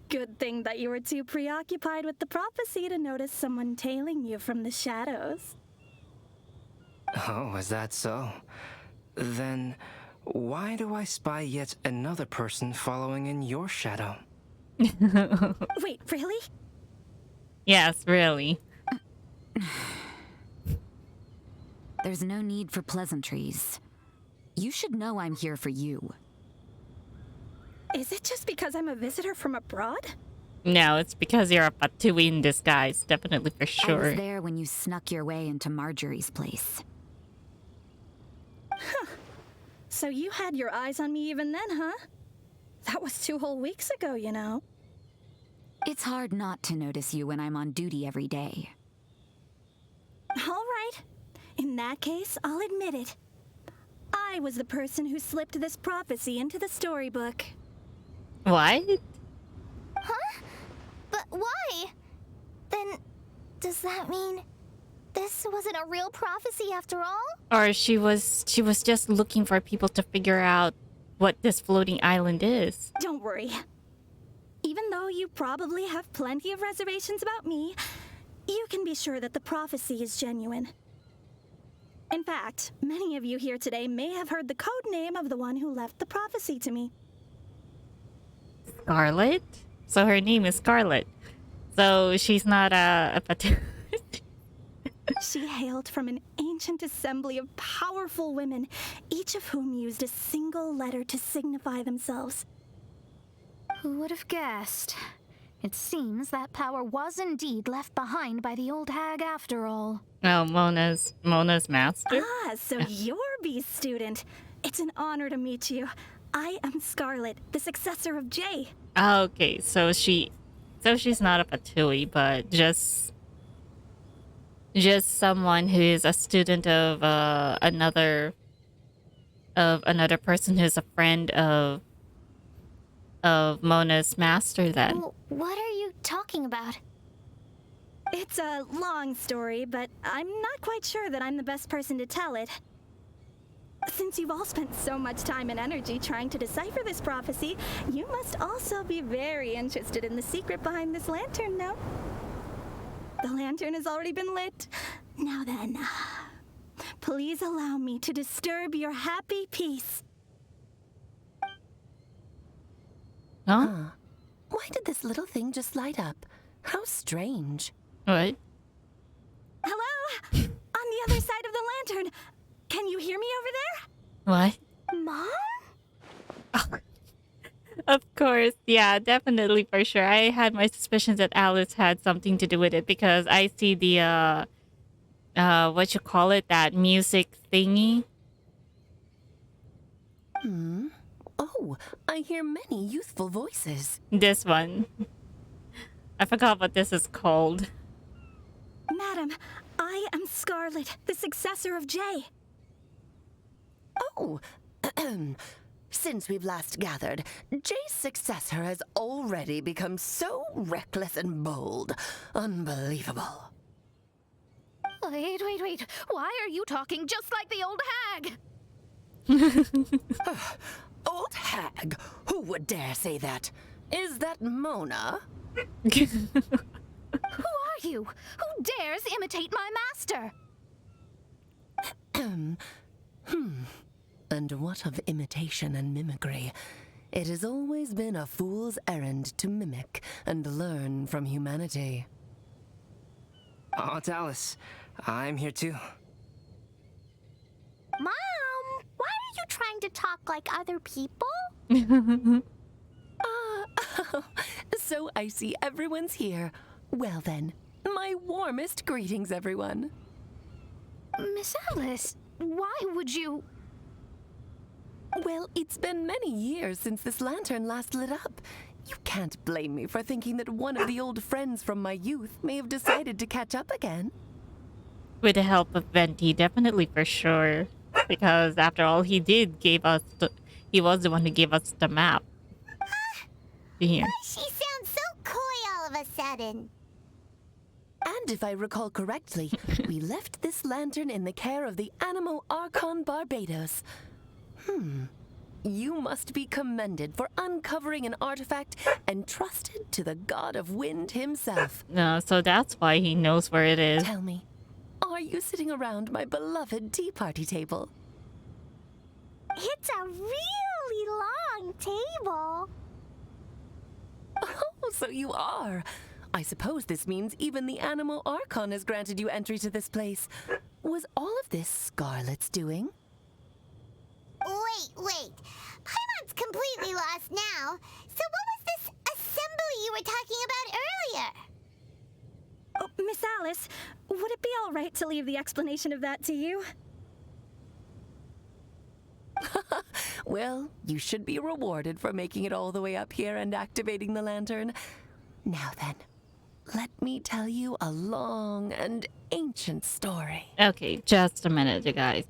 [SPEAKER 7] Good thing that you were too preoccupied with the prophecy to notice someone tailing you from the shadows.
[SPEAKER 6] Oh, is that so? Then why do I spy yet another person following in your shadow?
[SPEAKER 7] Wait, really?
[SPEAKER 1] Yes, really.
[SPEAKER 8] There's no need for pleasantries. You should know I'm here for you.
[SPEAKER 7] Is it just because I'm a visitor from abroad?
[SPEAKER 1] No, it's because you're a Patui in disguise. Definitely for
[SPEAKER 8] I
[SPEAKER 1] sure.
[SPEAKER 8] was there when you snuck your way into Marjorie's place.
[SPEAKER 7] So you had your eyes on me even then, huh? That was 2 whole weeks ago, you know.
[SPEAKER 8] It's hard not to notice you when I'm on duty every day.
[SPEAKER 7] All right. In that case, I'll admit it. I was the person who slipped this prophecy into the storybook.
[SPEAKER 1] What?
[SPEAKER 3] But why? Then, does that mean this wasn't a real prophecy after all?
[SPEAKER 1] Or she was just looking for people to figure out what this floating island is.
[SPEAKER 7] Don't worry. Even though you probably have plenty of reservations about me, you can be sure that the prophecy is genuine. In fact, many of you here today may have heard the code name of the one who left the prophecy to me.
[SPEAKER 1] Scarlet? So her name is Scarlet. So she's not a Patui.
[SPEAKER 7] She hailed from an ancient assembly of powerful women, each of whom used a single letter to signify themselves. Who would have guessed? It seems that power was indeed left behind by the old hag after all.
[SPEAKER 1] Oh, Mona's master?
[SPEAKER 7] Ah, so you're B's student. It's an honor to meet you. I am Scarlet, the successor of Jay.
[SPEAKER 1] Okay, so she's not a Patui, but just someone who is a student of another person who's a friend of Mona's master then.
[SPEAKER 2] Well, what are you talking about?
[SPEAKER 7] It's a long story, but I'm not quite sure that I'm the best person to tell it. Since you've all spent so much time and energy trying to decipher this prophecy, you must also be very interested in the secret behind this lantern, no? The lantern has already been lit. Now then, please allow me to disturb your happy peace.
[SPEAKER 1] Huh?
[SPEAKER 9] Why did this little thing just light up? How strange.
[SPEAKER 1] What?
[SPEAKER 7] Hello? On the other side of the lantern. Can you hear me over there?
[SPEAKER 1] What?
[SPEAKER 7] Mom?
[SPEAKER 1] Of course, yeah, definitely for sure. I had my suspicions that Alice had something to do with it because I see the what you call it, that music thingy.
[SPEAKER 9] Oh, I hear many youthful voices.
[SPEAKER 1] This one. I forgot what this is called.
[SPEAKER 10] Madam, I am Scarlet, the successor of Jay.
[SPEAKER 9] Oh, since we've last gathered, Jay's successor has already become so reckless and bold. Unbelievable.
[SPEAKER 7] Wait. Why are you talking just like the old hag?
[SPEAKER 9] Old hag? Who would dare say that? Is that Mona?
[SPEAKER 7] Who are you? Who dares imitate my master?
[SPEAKER 9] And what of imitation and mimicry? It has always been a fool's errand to mimic and learn from humanity.
[SPEAKER 6] Oh, it's Alice. I'm here too.
[SPEAKER 4] Mom, why are you trying to talk like other people?
[SPEAKER 9] So I see everyone's here. Well then, my warmest greetings, everyone.
[SPEAKER 7] Miss Alice, why would you...
[SPEAKER 9] Well, it's been many years since this lantern last lit up. You can't blame me for thinking that one of the old friends from my youth may have decided to catch up again.
[SPEAKER 1] With the help of Venti, definitely for sure. Because after all, he was the one who gave us the map. Here.
[SPEAKER 4] She sounds so coy all of a sudden.
[SPEAKER 9] And if I recall correctly, we left this lantern in the care of the Animo Archon Barbados. You must be commended for uncovering an artifact entrusted to the god of wind himself.
[SPEAKER 1] No, so that's why he knows where it is.
[SPEAKER 9] Tell me, are you sitting around my beloved tea party table?
[SPEAKER 4] It's a really long table.
[SPEAKER 9] Oh, so you are. I suppose this means even the Animo Archon has granted you entry to this place. Was all of this Scarlet's doing?
[SPEAKER 4] Wait. Paimon's completely lost now. So what was this assembly you were talking about earlier?
[SPEAKER 10] Oh, Miss Alice, would it be all right to leave the explanation of that to you?
[SPEAKER 9] Well, you should be rewarded for making it all the way up here and activating the lantern. Now then, let me tell you a long and ancient story.
[SPEAKER 1] Okay, just a minute, you guys.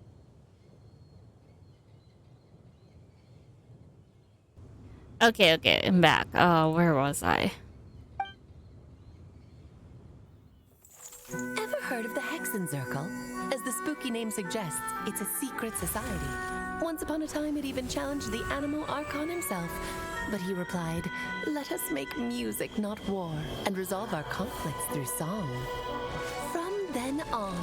[SPEAKER 1] Okay, I'm back. Where was I?
[SPEAKER 9] Ever heard of the Hexenzirkel? As the spooky name suggests, it's a secret society. Once upon a time, it even challenged the Animo Archon himself. But he replied, "Let us make music, not war, and resolve our conflicts through song." From then on,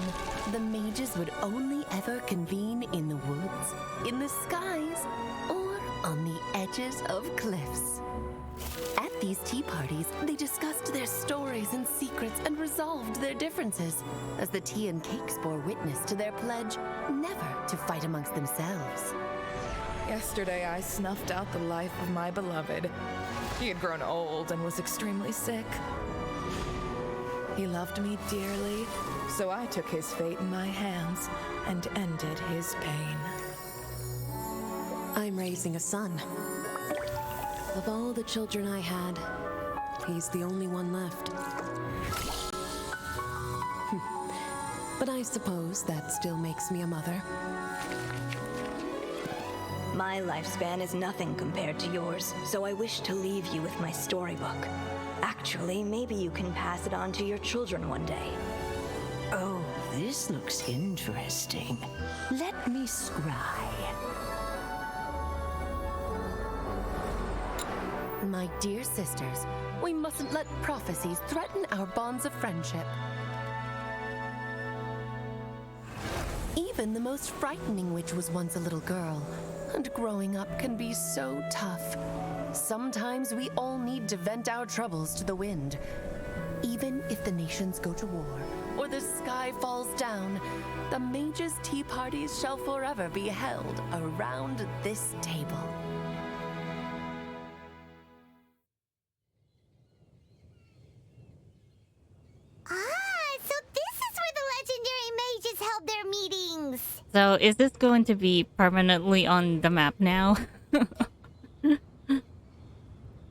[SPEAKER 9] the mages would only ever convene in the woods, in the skies, or on the edges of cliffs. At these tea parties, they discussed their stories and secrets and resolved their differences, as the tea and cakes bore witness to their pledge never to fight amongst themselves.
[SPEAKER 11] Yesterday, I snuffed out the life of my beloved. He had grown old and was extremely sick. He loved me dearly, so I took his fate in my hands and ended his pain.
[SPEAKER 9] I'm raising a son. Of all the children I had, he's the only one left. But I suppose that still makes me a mother.
[SPEAKER 12] My lifespan is nothing compared to yours, so I wish to leave you with my storybook. Actually, maybe you can pass it on to your children one day.
[SPEAKER 13] Oh, this looks interesting. Let me scry.
[SPEAKER 9] My dear sisters, we mustn't let prophecies threaten our bonds of friendship. Even the most frightening witch was once a little girl, and growing up can be so tough. Sometimes we all need to vent our troubles to the wind. Even if the nations go to war, or the sky falls down, the mages' tea parties shall forever be held around this table.
[SPEAKER 4] So this is where the legendary mages held their meetings.
[SPEAKER 1] So is this going to be permanently on the map now?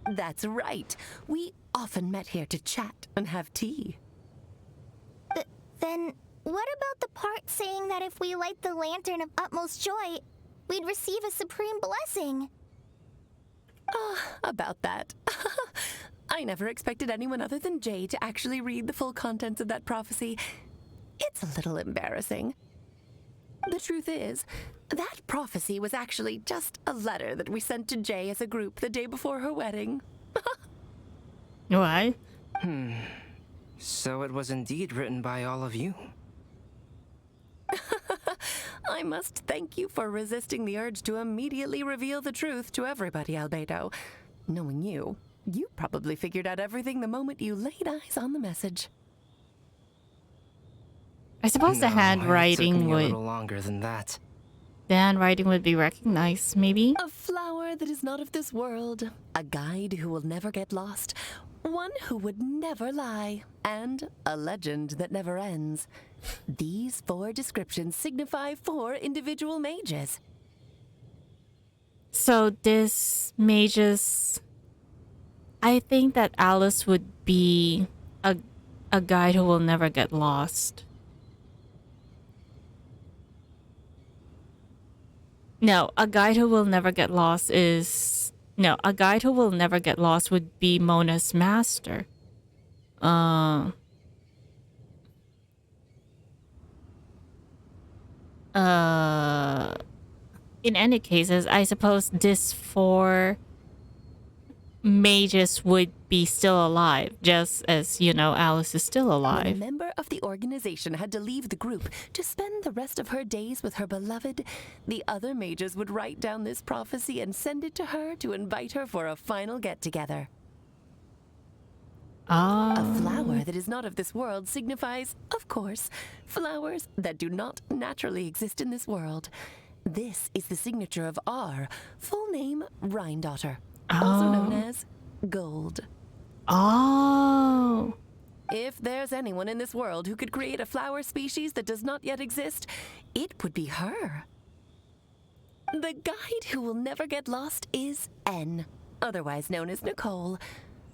[SPEAKER 9] That's right. We often met here to chat and have tea.
[SPEAKER 3] Then what about the part saying that if we light the lantern of utmost joy, we'd receive a supreme blessing?
[SPEAKER 9] About that. I never expected anyone other than Jay to actually read the full contents of that prophecy. It's a little embarrassing. The truth is, that prophecy was actually just a letter that we sent to Jay as a group the day before her wedding.
[SPEAKER 1] Why?
[SPEAKER 6] So it was indeed written by all of you.
[SPEAKER 9] I must thank you for resisting the urge to immediately reveal the truth to everybody, Albedo. Knowing you, you probably figured out everything the moment you laid eyes on the message.
[SPEAKER 1] I suppose the
[SPEAKER 6] No, it took
[SPEAKER 1] handwriting
[SPEAKER 6] me a
[SPEAKER 1] would...
[SPEAKER 6] little longer than that.
[SPEAKER 1] The handwriting would be recognized, maybe?
[SPEAKER 9] A flower that is not of this world, a guide who will never get lost, one who would never lie, and a legend that never ends. These 4 descriptions signify 4 individual mages.
[SPEAKER 1] So this mages... I think that Alice would be a guide who will never get lost. No, a guide who will never get lost is... No, a guide who will never get lost would be Mona's master. In any cases, I suppose these 4 mages would be still alive, just as, you know, Alice is still
[SPEAKER 9] When a
[SPEAKER 1] alive.
[SPEAKER 9] member of the organization had to leave the group to spend the rest of her days with her beloved, the other mages would write down this prophecy and send it to her to invite her for a final get-together. A flower that is not of this world signifies, of course, flowers that do not naturally exist in this world. This is the signature of our full name, Rhine-daughter, also known as Gold.
[SPEAKER 1] Oh.
[SPEAKER 9] If there's anyone in this world who could create a flower species that does not yet exist, it would be her. The guide who will never get lost is N, otherwise known as Nicole.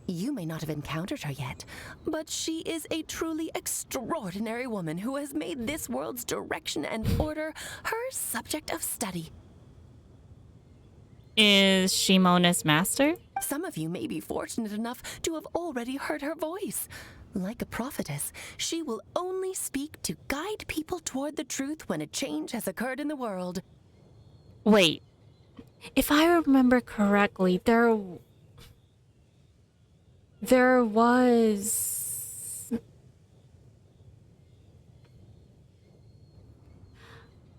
[SPEAKER 9] You may not have encountered her yet, but she is a truly extraordinary woman who has made this world's direction and order her subject of study.
[SPEAKER 1] Is she Mona's master?
[SPEAKER 9] Some of you may be fortunate enough to have already heard her voice. Like a prophetess, she will only speak to guide people toward the truth when a change has occurred in the world.
[SPEAKER 1] Wait. If I remember correctly, there was...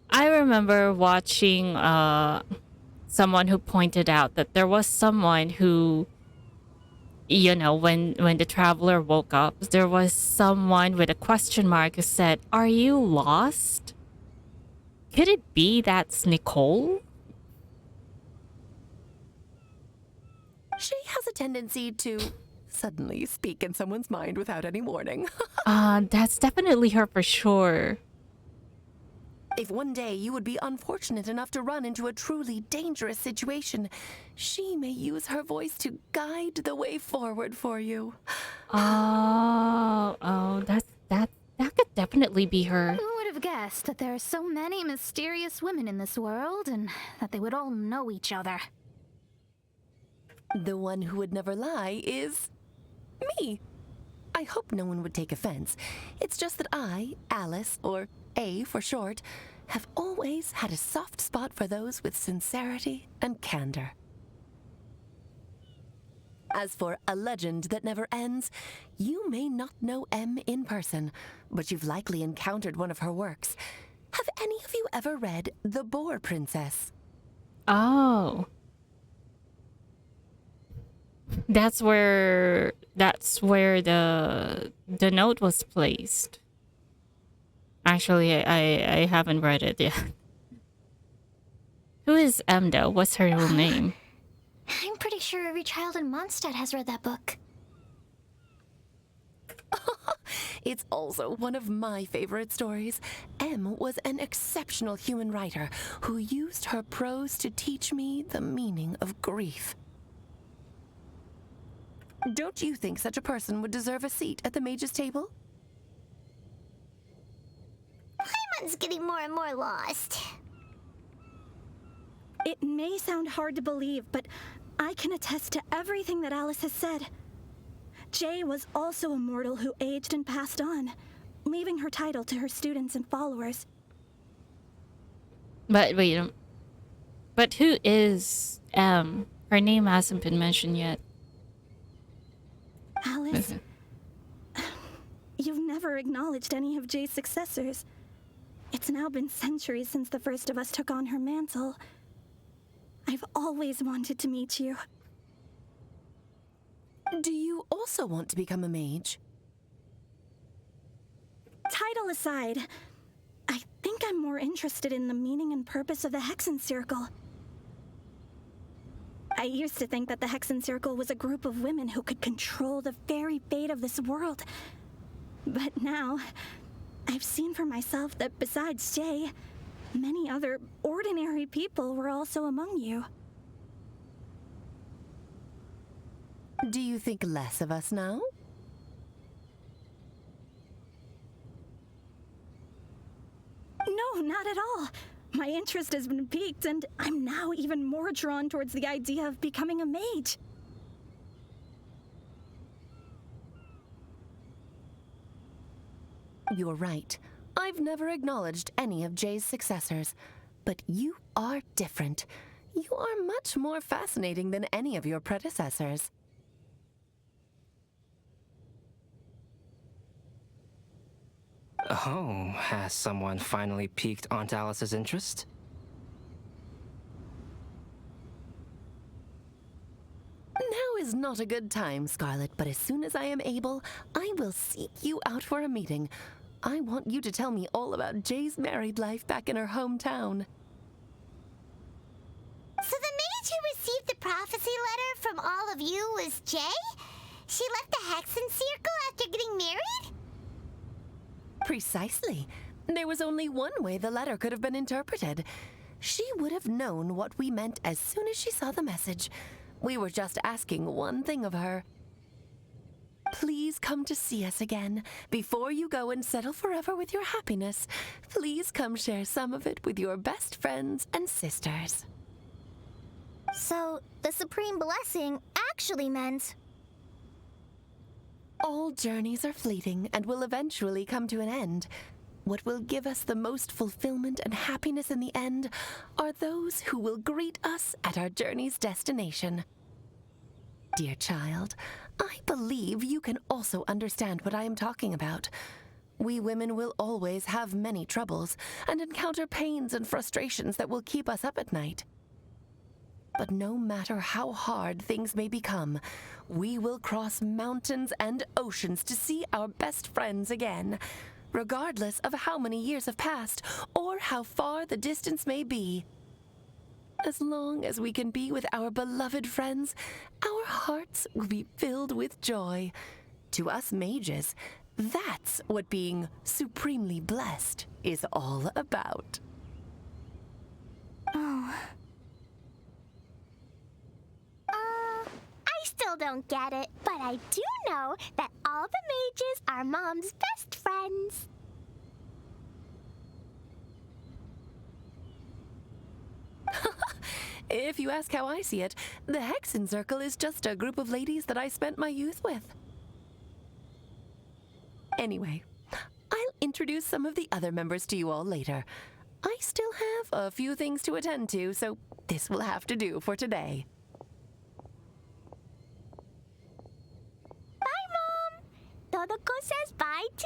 [SPEAKER 1] I remember watching someone who pointed out that there was someone who, you know, when the traveler woke up, there was someone with a question mark who said, "Are you lost?" Could it be that's Nicole?
[SPEAKER 9] She has a tendency to suddenly speak in someone's mind without any warning.
[SPEAKER 1] That's definitely her for sure.
[SPEAKER 9] If one day you would be unfortunate enough to run into a truly dangerous situation, she may use her voice to guide the way forward for you.
[SPEAKER 1] That could definitely be her.
[SPEAKER 7] Who would have guessed that there are so many mysterious women in this world and that they would all know each other?
[SPEAKER 9] The one who would never lie is me. I hope no one would take offense. It's just that I, Alice, or A for short, have always had a soft spot for those with sincerity and candor. As for a legend that never ends, you may not know M in person, but you've likely encountered one of her works. Have any of you ever read The Boar Princess?
[SPEAKER 1] Oh. That's where the note was placed. Actually, I haven't read it yet. Who is M though? What's her real name?
[SPEAKER 2] I'm pretty sure every child in Mondstadt has read that book.
[SPEAKER 9] It's also one of my favorite stories. M was an exceptional human writer who used her prose to teach me the meaning of grief. Don't you think such a person would deserve a seat at the mage's table?
[SPEAKER 4] Paimon's getting more and more lost.
[SPEAKER 10] It may sound hard to believe, but I can attest to everything that Alice has said. Jay was also a mortal who aged and passed on, leaving her title to her students and followers.
[SPEAKER 1] But wait, but who is M? Her name hasn't been mentioned yet.
[SPEAKER 10] Alice, you've never acknowledged any of Jay's successors. It's now been centuries since the first of us took on her mantle. I've always wanted to meet you.
[SPEAKER 9] Do you also want to become a mage?
[SPEAKER 10] Title aside, I think I'm more interested in the meaning and purpose of the Hexen Circle. I used to think that the Hexen Circle was a group of women who could control the very fate of this world. But now, I've seen for myself that besides Jay, many other ordinary people were also among you.
[SPEAKER 9] Do you think less of us now?
[SPEAKER 10] No, not at all. My interest has been piqued, and I'm now even more drawn towards the idea of becoming a mage.
[SPEAKER 9] You're right. I've never acknowledged any of Jay's successors, but you are different. You are much more fascinating than any of your predecessors.
[SPEAKER 6] Oh, has someone finally piqued Aunt Alice's interest?
[SPEAKER 9] Now is not a good time, Scarlet, but as soon as I am able, I will seek you out for a meeting. I want you to tell me all about Jay's married life back in her hometown.
[SPEAKER 4] So the mage who received the prophecy letter from all of you was Jay? She left the Hexen Circle after getting married?
[SPEAKER 9] Precisely. There was only one way the letter could have been interpreted. She would have known what we meant as soon as she saw the message. We were just asking one thing of her. Please come to see us again. Before you go and settle forever with your happiness, please come share some of it with your best friends and sisters.
[SPEAKER 3] So, the Supreme Blessing actually meant...
[SPEAKER 9] All journeys are fleeting and will eventually come to an end. What will give us the most fulfillment and happiness in the end are those who will greet us at our journey's destination. Dear child, I believe you can also understand what I am talking about. We women will always have many troubles and encounter pains and frustrations that will keep us up at night. But no matter how hard things may become, we will cross mountains and oceans to see our best friends again, regardless of how many years have passed or how far the distance may be. As long as we can be with our beloved friends, our hearts will be filled with joy. To us mages, that's what being supremely blessed is all about.
[SPEAKER 10] Oh.
[SPEAKER 4] I still don't get it, but I do know that all the mages are Mom's best friends.
[SPEAKER 9] If you ask how I see it, the Hexen Circle is just a group of ladies that I spent my youth with. Anyway, I'll introduce some of the other members to you all later. I still have a few things to attend to, so this will have to do for today.
[SPEAKER 4] Bye, Mom! Todoko says bye, too!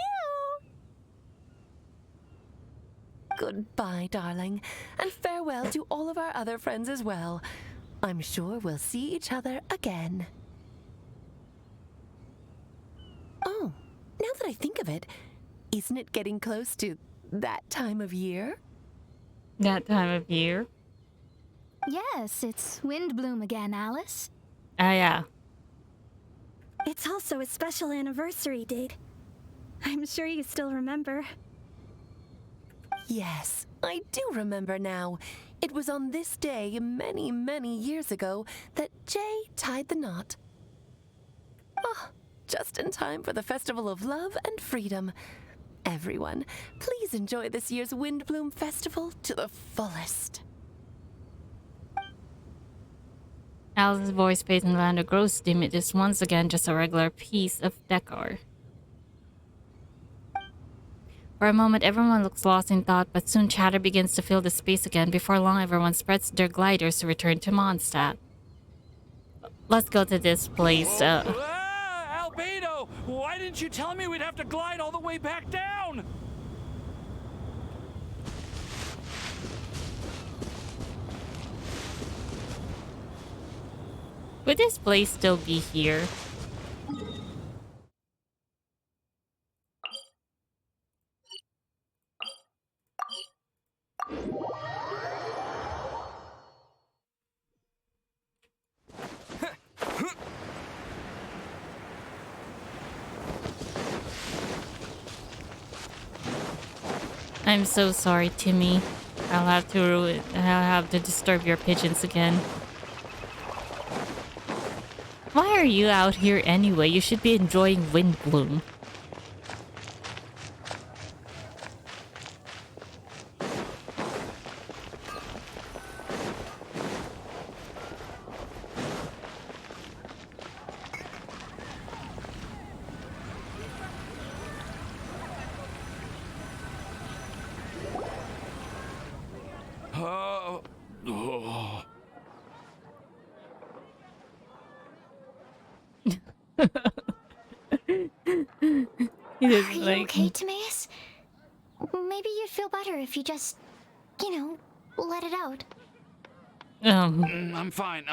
[SPEAKER 9] Goodbye, darling, and farewell to all of our other friends as well. I'm sure we'll see each other again. Oh, now that I think of it, isn't it getting close to that time of year?
[SPEAKER 1] That time of year?
[SPEAKER 7] Yes, it's Windblume again, Alice.
[SPEAKER 1] Ah, yeah.
[SPEAKER 10] It's also a special anniversary date. I'm sure you still remember.
[SPEAKER 9] Yes, I do remember now. It was on this day many, many years ago that Jay tied the knot. Oh, just in time for the Festival of Love and Freedom. Everyone, please enjoy this year's Windblume Festival to the fullest.
[SPEAKER 1] Alice's voice fades and Lando grows dim. It is once again just a regular piece of decor. For a moment, everyone looks lost in thought, but soon chatter begins to fill the space again. Before long, everyone spreads their gliders to return to Mondstadt. Let's go to this place.
[SPEAKER 5] Albedo! Why didn't you tell me we'd have to glide all the way back down?
[SPEAKER 1] Would this place still be here? I'm so sorry, Timmy. I'll have to disturb your pigeons again. Why are you out here anyway? You should be enjoying Windblume.
[SPEAKER 2] Are you okay, Timaeus? Maybe you'd feel better if you just, let it out.
[SPEAKER 5] I'm fine.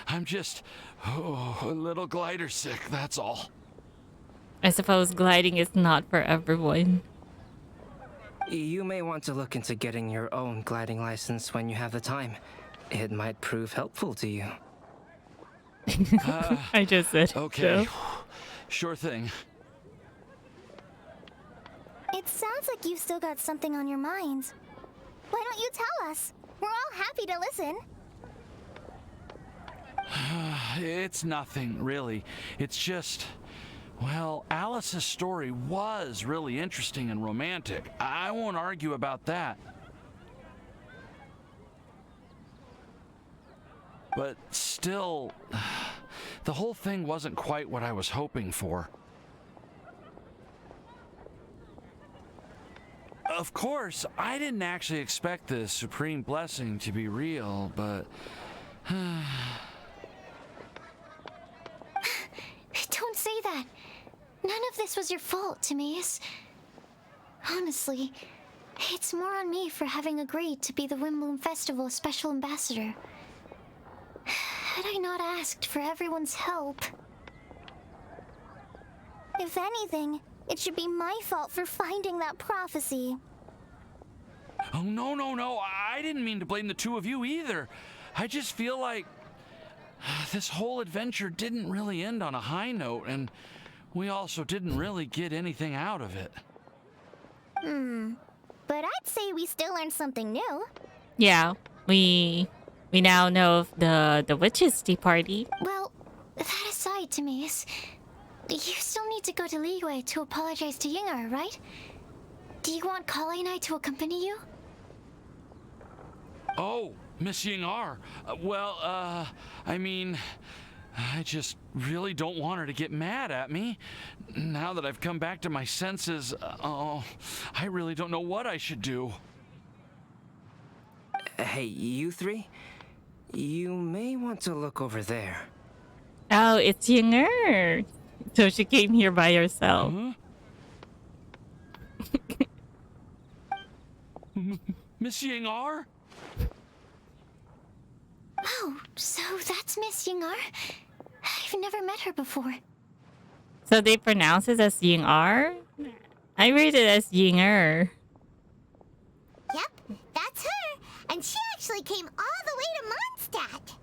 [SPEAKER 5] I'm just a little glider sick, that's all.
[SPEAKER 1] I suppose gliding is not for everyone.
[SPEAKER 6] You may want to look into getting your own gliding license when you have the time. It might prove helpful to you.
[SPEAKER 1] I just said
[SPEAKER 5] okay.
[SPEAKER 1] So.
[SPEAKER 5] Sure thing.
[SPEAKER 3] It sounds like you've still got something on your minds. Why don't you tell us? We're all happy to listen.
[SPEAKER 5] It's nothing, really. It's just... Well, Alice's story was really interesting and romantic. I won't argue about that. But still, the whole thing wasn't quite what I was hoping for. Of course, I didn't actually expect the supreme blessing to be real, but...
[SPEAKER 2] Don't say that. None of this was your fault, Timaeus. Honestly, it's more on me for having agreed to be the Windblume Festival Special Ambassador. Had I not asked for everyone's help...
[SPEAKER 3] If anything, it should be my fault for finding that prophecy.
[SPEAKER 5] Oh, no. I didn't mean to blame the two of you either. I just feel like this whole adventure didn't really end on a high note, and we also didn't really get anything out of it.
[SPEAKER 3] But I'd say we still learned something new.
[SPEAKER 1] Yeah, we now know of the witches' tea party.
[SPEAKER 2] Well, that aside, Timaeus, you still need to go to Liyue to apologize to Yinger, right? Do you want Kali and I to accompany you?
[SPEAKER 5] Oh, Miss Yinger. I mean, I just really don't want her to get mad at me. Now that I've come back to my senses, I really don't know what I should do.
[SPEAKER 6] Hey, you three? You may want to look over there.
[SPEAKER 1] Oh, it's Yinger. So she came here by herself.
[SPEAKER 5] Huh? Miss Yinger?
[SPEAKER 2] Oh, so that's Miss Yinger? I've never met her before.
[SPEAKER 1] So they pronounce it as Yinger? I read it as Yinger.
[SPEAKER 4] Yep, that's her. And she actually came all the way to Mondstadt.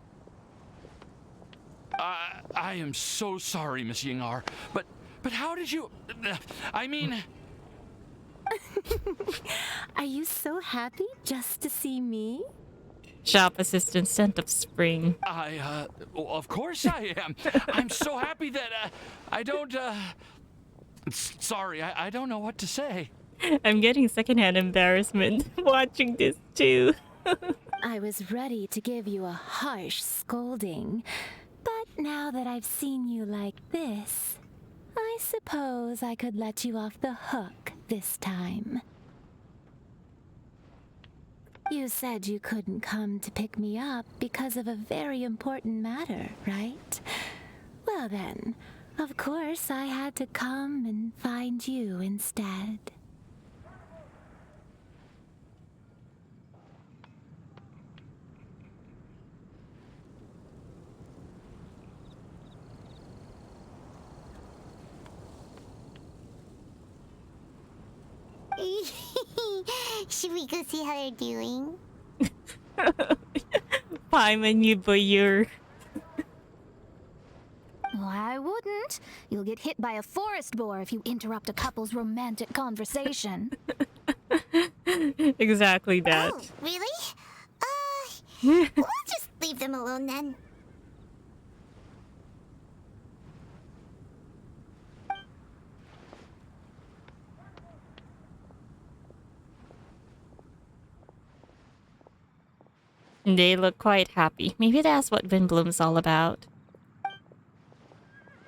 [SPEAKER 5] I am so sorry, Miss Yinger, but how did you... I mean...
[SPEAKER 9] Are you so happy just to see me?
[SPEAKER 1] Shop assistant scent of spring.
[SPEAKER 5] Well, of course I am. I'm so happy that, I don't, sorry, I don't know what to say.
[SPEAKER 1] I'm getting secondhand embarrassment watching this too.
[SPEAKER 8] I was ready to give you a harsh scolding, but now that I've seen you like this, I suppose I could let you off the hook this time. You said you couldn't come to pick me up because of a very important matter, right? Well then, of course I had to come and find you instead.
[SPEAKER 4] Should we go see how they're doing?
[SPEAKER 1] Paimon, you boyur.
[SPEAKER 7] Why wouldn't? You'll get hit by a forest boar if you interrupt a couple's romantic conversation.
[SPEAKER 1] Exactly that.
[SPEAKER 4] Oh, really? We'll just leave them alone then.
[SPEAKER 1] They look quite happy. Maybe that's what Windblume's all about.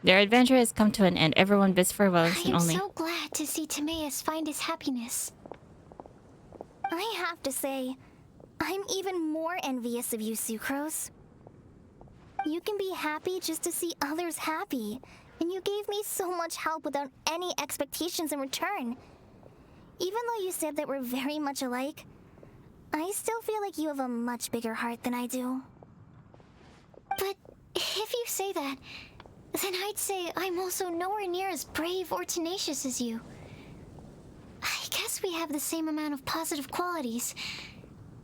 [SPEAKER 1] Their adventure has come to an end. Everyone bids farewell
[SPEAKER 2] I am so glad to see Timaeus find his happiness.
[SPEAKER 3] I have to say, I'm even more envious of you, Sucrose. You can be happy just to see others happy, and you gave me so much help without any expectations in return. Even though you said that we're very much alike, I still feel like you have a much bigger heart than I do.
[SPEAKER 2] But if you say that, then I'd say I'm also nowhere near as brave or tenacious as you. I guess we have the same amount of positive qualities.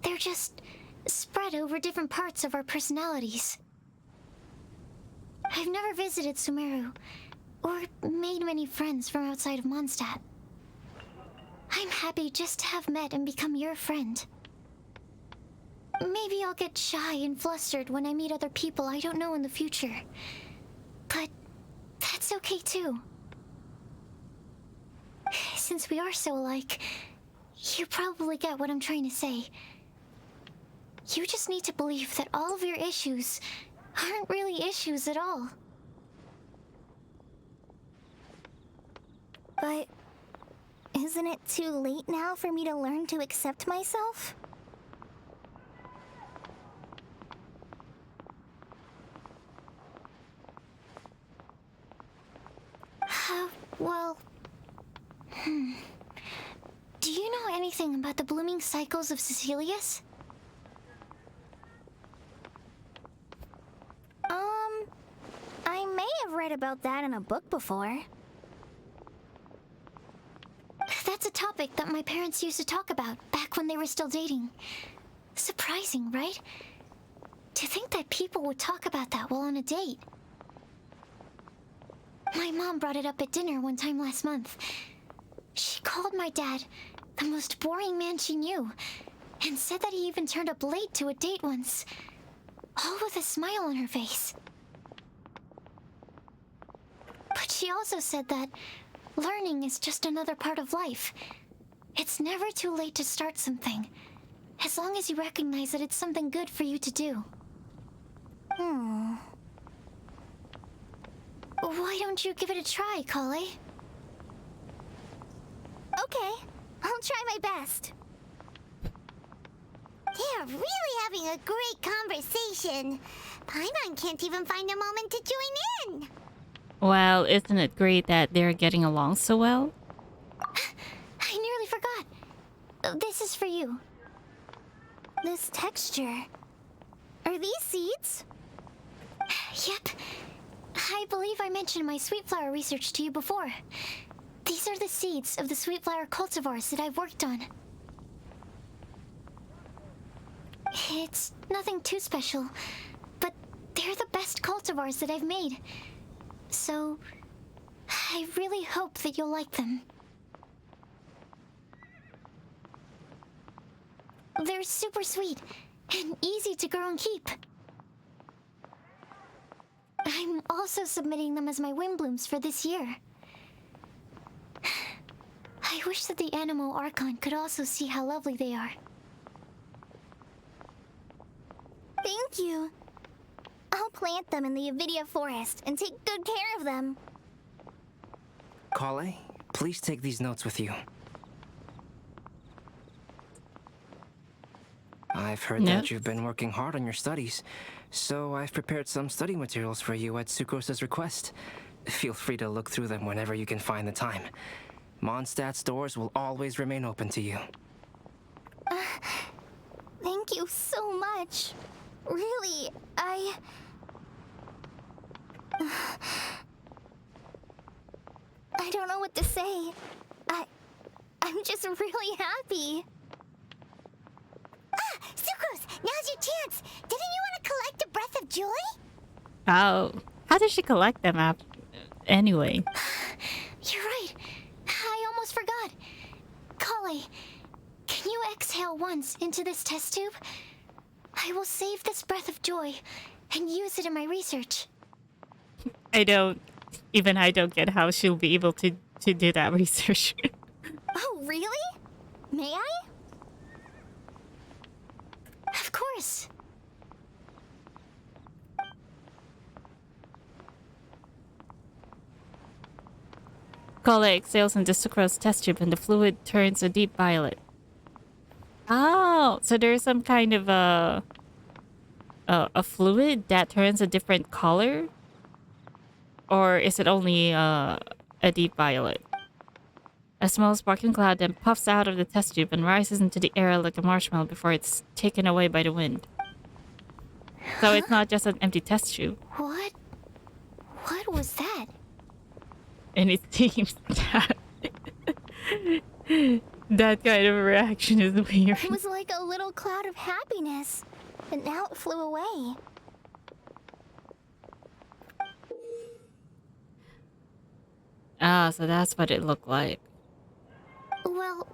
[SPEAKER 2] They're just spread over different parts of our personalities. I've never visited Sumeru, or made many friends from outside of Mondstadt. I'm happy just to have met and become your friend. Maybe I'll get shy and flustered when I meet other people I don't know in the future. But that's okay too. Since we are so alike, you probably get what I'm trying to say. You just need to believe that all of your issues aren't really issues at all.
[SPEAKER 3] But isn't it too late now for me to learn to accept myself?
[SPEAKER 2] Well... Do you know anything about the blooming cycles of Cecilius?
[SPEAKER 3] I may have read about that in a book before.
[SPEAKER 2] That's a topic that my parents used to talk about back when they were still dating. Surprising, right? To think that people would talk about that while on a date. My mom brought it up at dinner one time last month. She called my dad the most boring man she knew, and said that he even turned up late to a date once, all with a smile on her face. But she also said that learning is just another part of life. It's never too late to start something, as long as you recognize that it's something good for you to do. Why don't you give it a try, Kale?
[SPEAKER 3] Okay, I'll try my best.
[SPEAKER 4] They're really having a great conversation. Paimon can't even find a moment to join in.
[SPEAKER 1] Well, isn't it great that they're getting along so well?
[SPEAKER 2] I nearly forgot. This is for you.
[SPEAKER 3] This texture. Are these seeds?
[SPEAKER 2] Yep. I believe I mentioned my sweet flower research to you before. These are the seeds of the sweet flower cultivars that I've worked on. It's nothing too special, but they're the best cultivars that I've made. So, I really hope that you'll like them. They're super sweet, and easy to grow and keep. I'm also submitting them as my Windblooms for this year. I wish that the Animal Archon could also see how lovely they are.
[SPEAKER 3] Thank you. I'll plant them in the Avidia forest and take good care of them.
[SPEAKER 6] Kale, please take these notes with you. I've heard that you've been working hard on your studies, so I've prepared some study materials for you at Sucrose's request. Feel free to look through them whenever you can find the time. Mondstadt's doors will always remain open to you.
[SPEAKER 3] Thank you so much. Really, I don't know what to say. I'm just really happy.
[SPEAKER 4] Sucrose, now's your chance. Didn't you want to collect a breath of joy?
[SPEAKER 1] Oh, how did she collect them up anyway?
[SPEAKER 2] You're right. I almost forgot. Kale, can you exhale once into this test tube? I will save this breath of joy and use it in my research.
[SPEAKER 1] I don't get how she'll be able to do that research.
[SPEAKER 3] Oh, really? May I?
[SPEAKER 2] Of course.
[SPEAKER 1] Kale exhales into Sucrose's test tube and the fluid turns a deep violet. Oh, so there's some kind of a fluid that turns a different color? Or is it only a deep violet? A small sparkling cloud then puffs out of the test tube and rises into the air like a marshmallow before it's taken away by the wind. So it's not just an empty test tube.
[SPEAKER 2] What was that?
[SPEAKER 1] And it seems that that kind of reaction is weird.
[SPEAKER 3] It was like a little cloud of happiness, but now it flew away.
[SPEAKER 1] Ah, so that's what it looked like.
[SPEAKER 2] Well,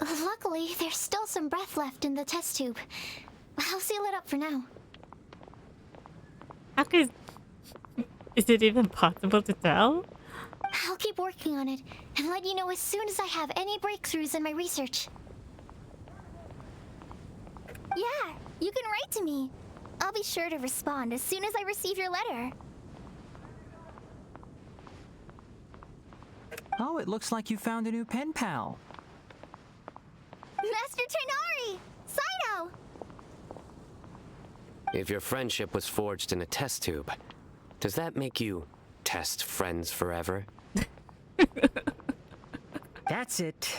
[SPEAKER 2] luckily, there's still some breath left in the test tube. I'll seal it up for now.
[SPEAKER 1] How could... Is it even possible to tell?
[SPEAKER 2] I'll keep working on it and let you know as soon as I have any breakthroughs in my research.
[SPEAKER 3] Yeah, you can write to me. I'll be sure to respond as soon as I receive your letter.
[SPEAKER 14] Oh, it looks like you found a new pen pal.
[SPEAKER 3] Master Tainari! Sino!
[SPEAKER 15] If your friendship was forged in a test tube, does that make you test friends forever?
[SPEAKER 14] That's it.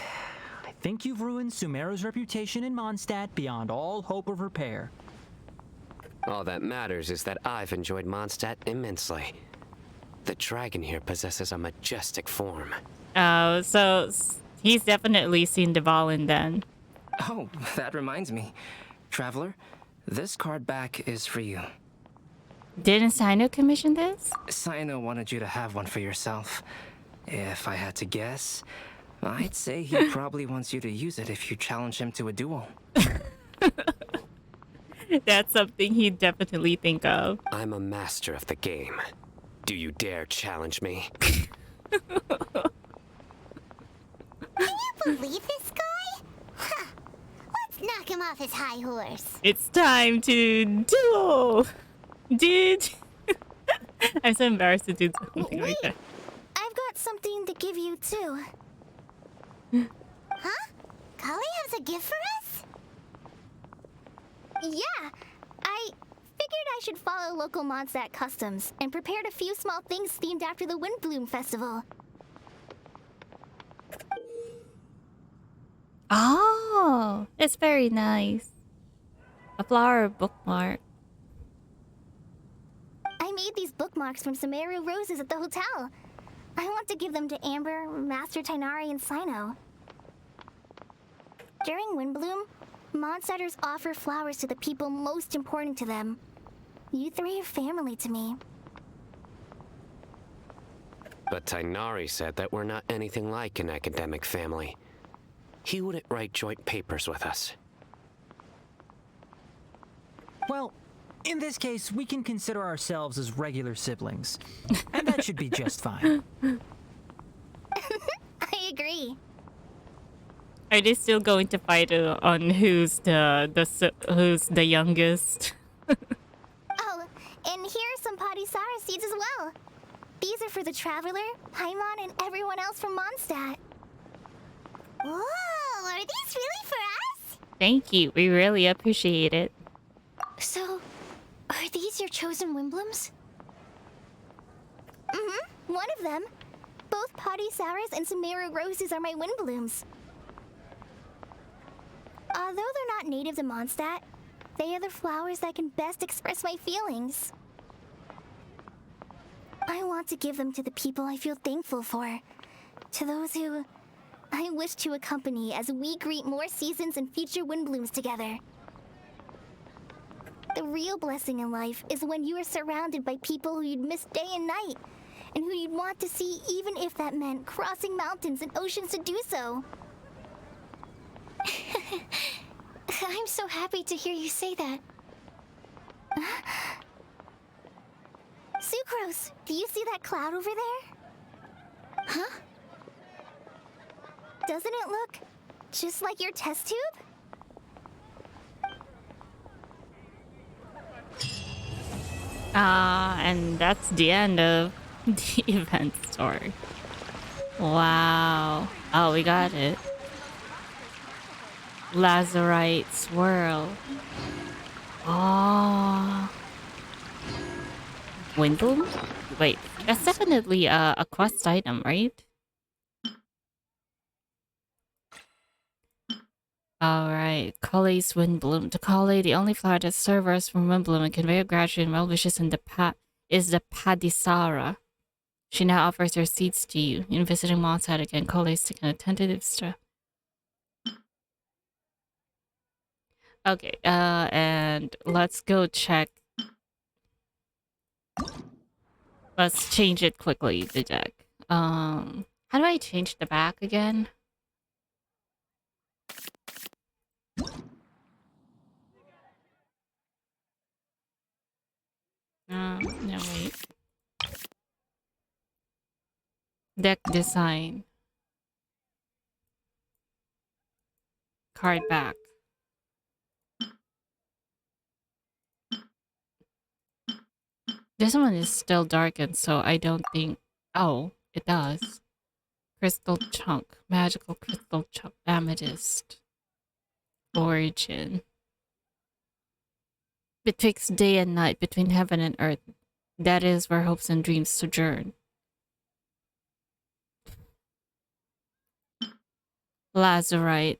[SPEAKER 14] I think you've ruined Sumeru's reputation in Mondstadt beyond all hope of repair.
[SPEAKER 15] All that matters is that I've enjoyed Mondstadt immensely. The dragon here possesses a majestic form.
[SPEAKER 1] Oh, so he's definitely seen Dvalin then.
[SPEAKER 6] Oh, that reminds me. Traveler, this card back is for you.
[SPEAKER 1] Didn't Sino commission this?
[SPEAKER 6] Sino wanted you to have one for yourself. If I had to guess, I'd say he probably wants you to use it if you challenge him to a duel.
[SPEAKER 1] That's something he'd definitely think of.
[SPEAKER 15] I'm a master of the game. Do you dare challenge me?
[SPEAKER 4] Can you believe this guy? Huh. Let's knock him off his high horse.
[SPEAKER 1] It's time to duel! Dude! I'm so embarrassed to do something like that.
[SPEAKER 3] I've got something to give you too.
[SPEAKER 4] Huh? Kale has a gift for us?
[SPEAKER 3] Yeah, I figured I should follow local Mondstadt customs and prepared a few small things themed after the Windblume festival.
[SPEAKER 1] Oh, it's very nice. A flower bookmark.
[SPEAKER 3] I made these bookmarks from some Meru roses at the hotel. I want to give them to Amber, Master Tainari, and Sino. During Windblume, Mondstadters offer flowers to the people most important to them. You three are family to me.
[SPEAKER 15] But Tainari said that we're not anything like an academic family. He wouldn't write joint papers with us.
[SPEAKER 14] Well, in this case, we can consider ourselves as regular siblings. And that should be just fine.
[SPEAKER 3] I agree.
[SPEAKER 1] Are they still going to fight on who's the youngest?
[SPEAKER 3] Oh, and here are some Padisara seeds as well. These are for the Traveler, Paimon, and everyone else from Mondstadt.
[SPEAKER 4] Whoa, are these really for us?
[SPEAKER 1] Thank you. We really appreciate it.
[SPEAKER 2] So, are these your chosen Windblooms?
[SPEAKER 3] Mm-hmm, one of them. Both Padisaras and Sumeru roses are my Windblooms. Although they're not native to Mondstadt, they are the flowers that can best express my feelings. I want to give them to the people I feel thankful for. To those who I wish to accompany as we greet more seasons and future Windblooms together. The real blessing in life is when you are surrounded by people who you'd miss day and night, and who you'd want to see even if that meant crossing mountains and oceans to do so.
[SPEAKER 2] I'm so happy to hear you say that.
[SPEAKER 3] Sucrose, do you see that cloud over there?
[SPEAKER 2] Huh?
[SPEAKER 3] Doesn't it look just like your test tube?
[SPEAKER 1] And that's the end of the event story. Wow. Oh, we got it. Lazarite swirl. Oh. Windblume? Wait, that's definitely a quest item, right? Alright, Kale's Windblume. To Kale, the only flower that serves from Windblume and convey gratitude and well wishes in the is the Padisara. She now offers her seeds to you. In visiting Mondstadt again, Kale is taking a tentative step. Okay, and let's go check. Let's change it quickly, the deck. How do I change the back again? No, wait. Deck design. Card back. This one is still darkened, so I don't think... Oh, it does. Crystal chunk. Magical crystal chunk. Amethyst. Origin. Betwixt day and night, between heaven and earth. That is where hopes and dreams sojourn. Lazarite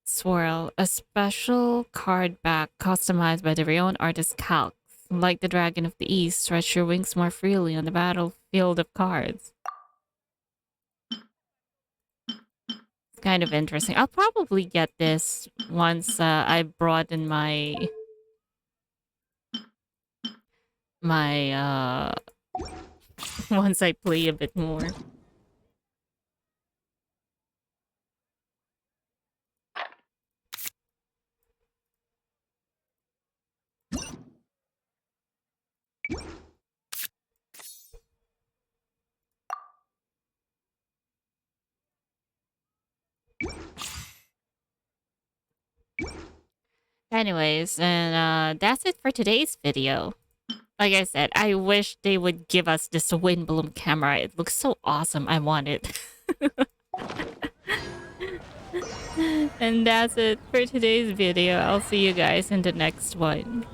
[SPEAKER 1] swirl. A special card back customized by the renowned artist Calc. Like the Dragon of the East, stretch your wings more freely on the battlefield of cards. It's kind of interesting. I'll probably get this once I broaden my once I play a bit more. Anyways, and that's it for today's video. Like I said, I wish they would give us this Windblume camera. It looks so awesome. I want it. And that's it for today's video. I'll see you guys in the next one.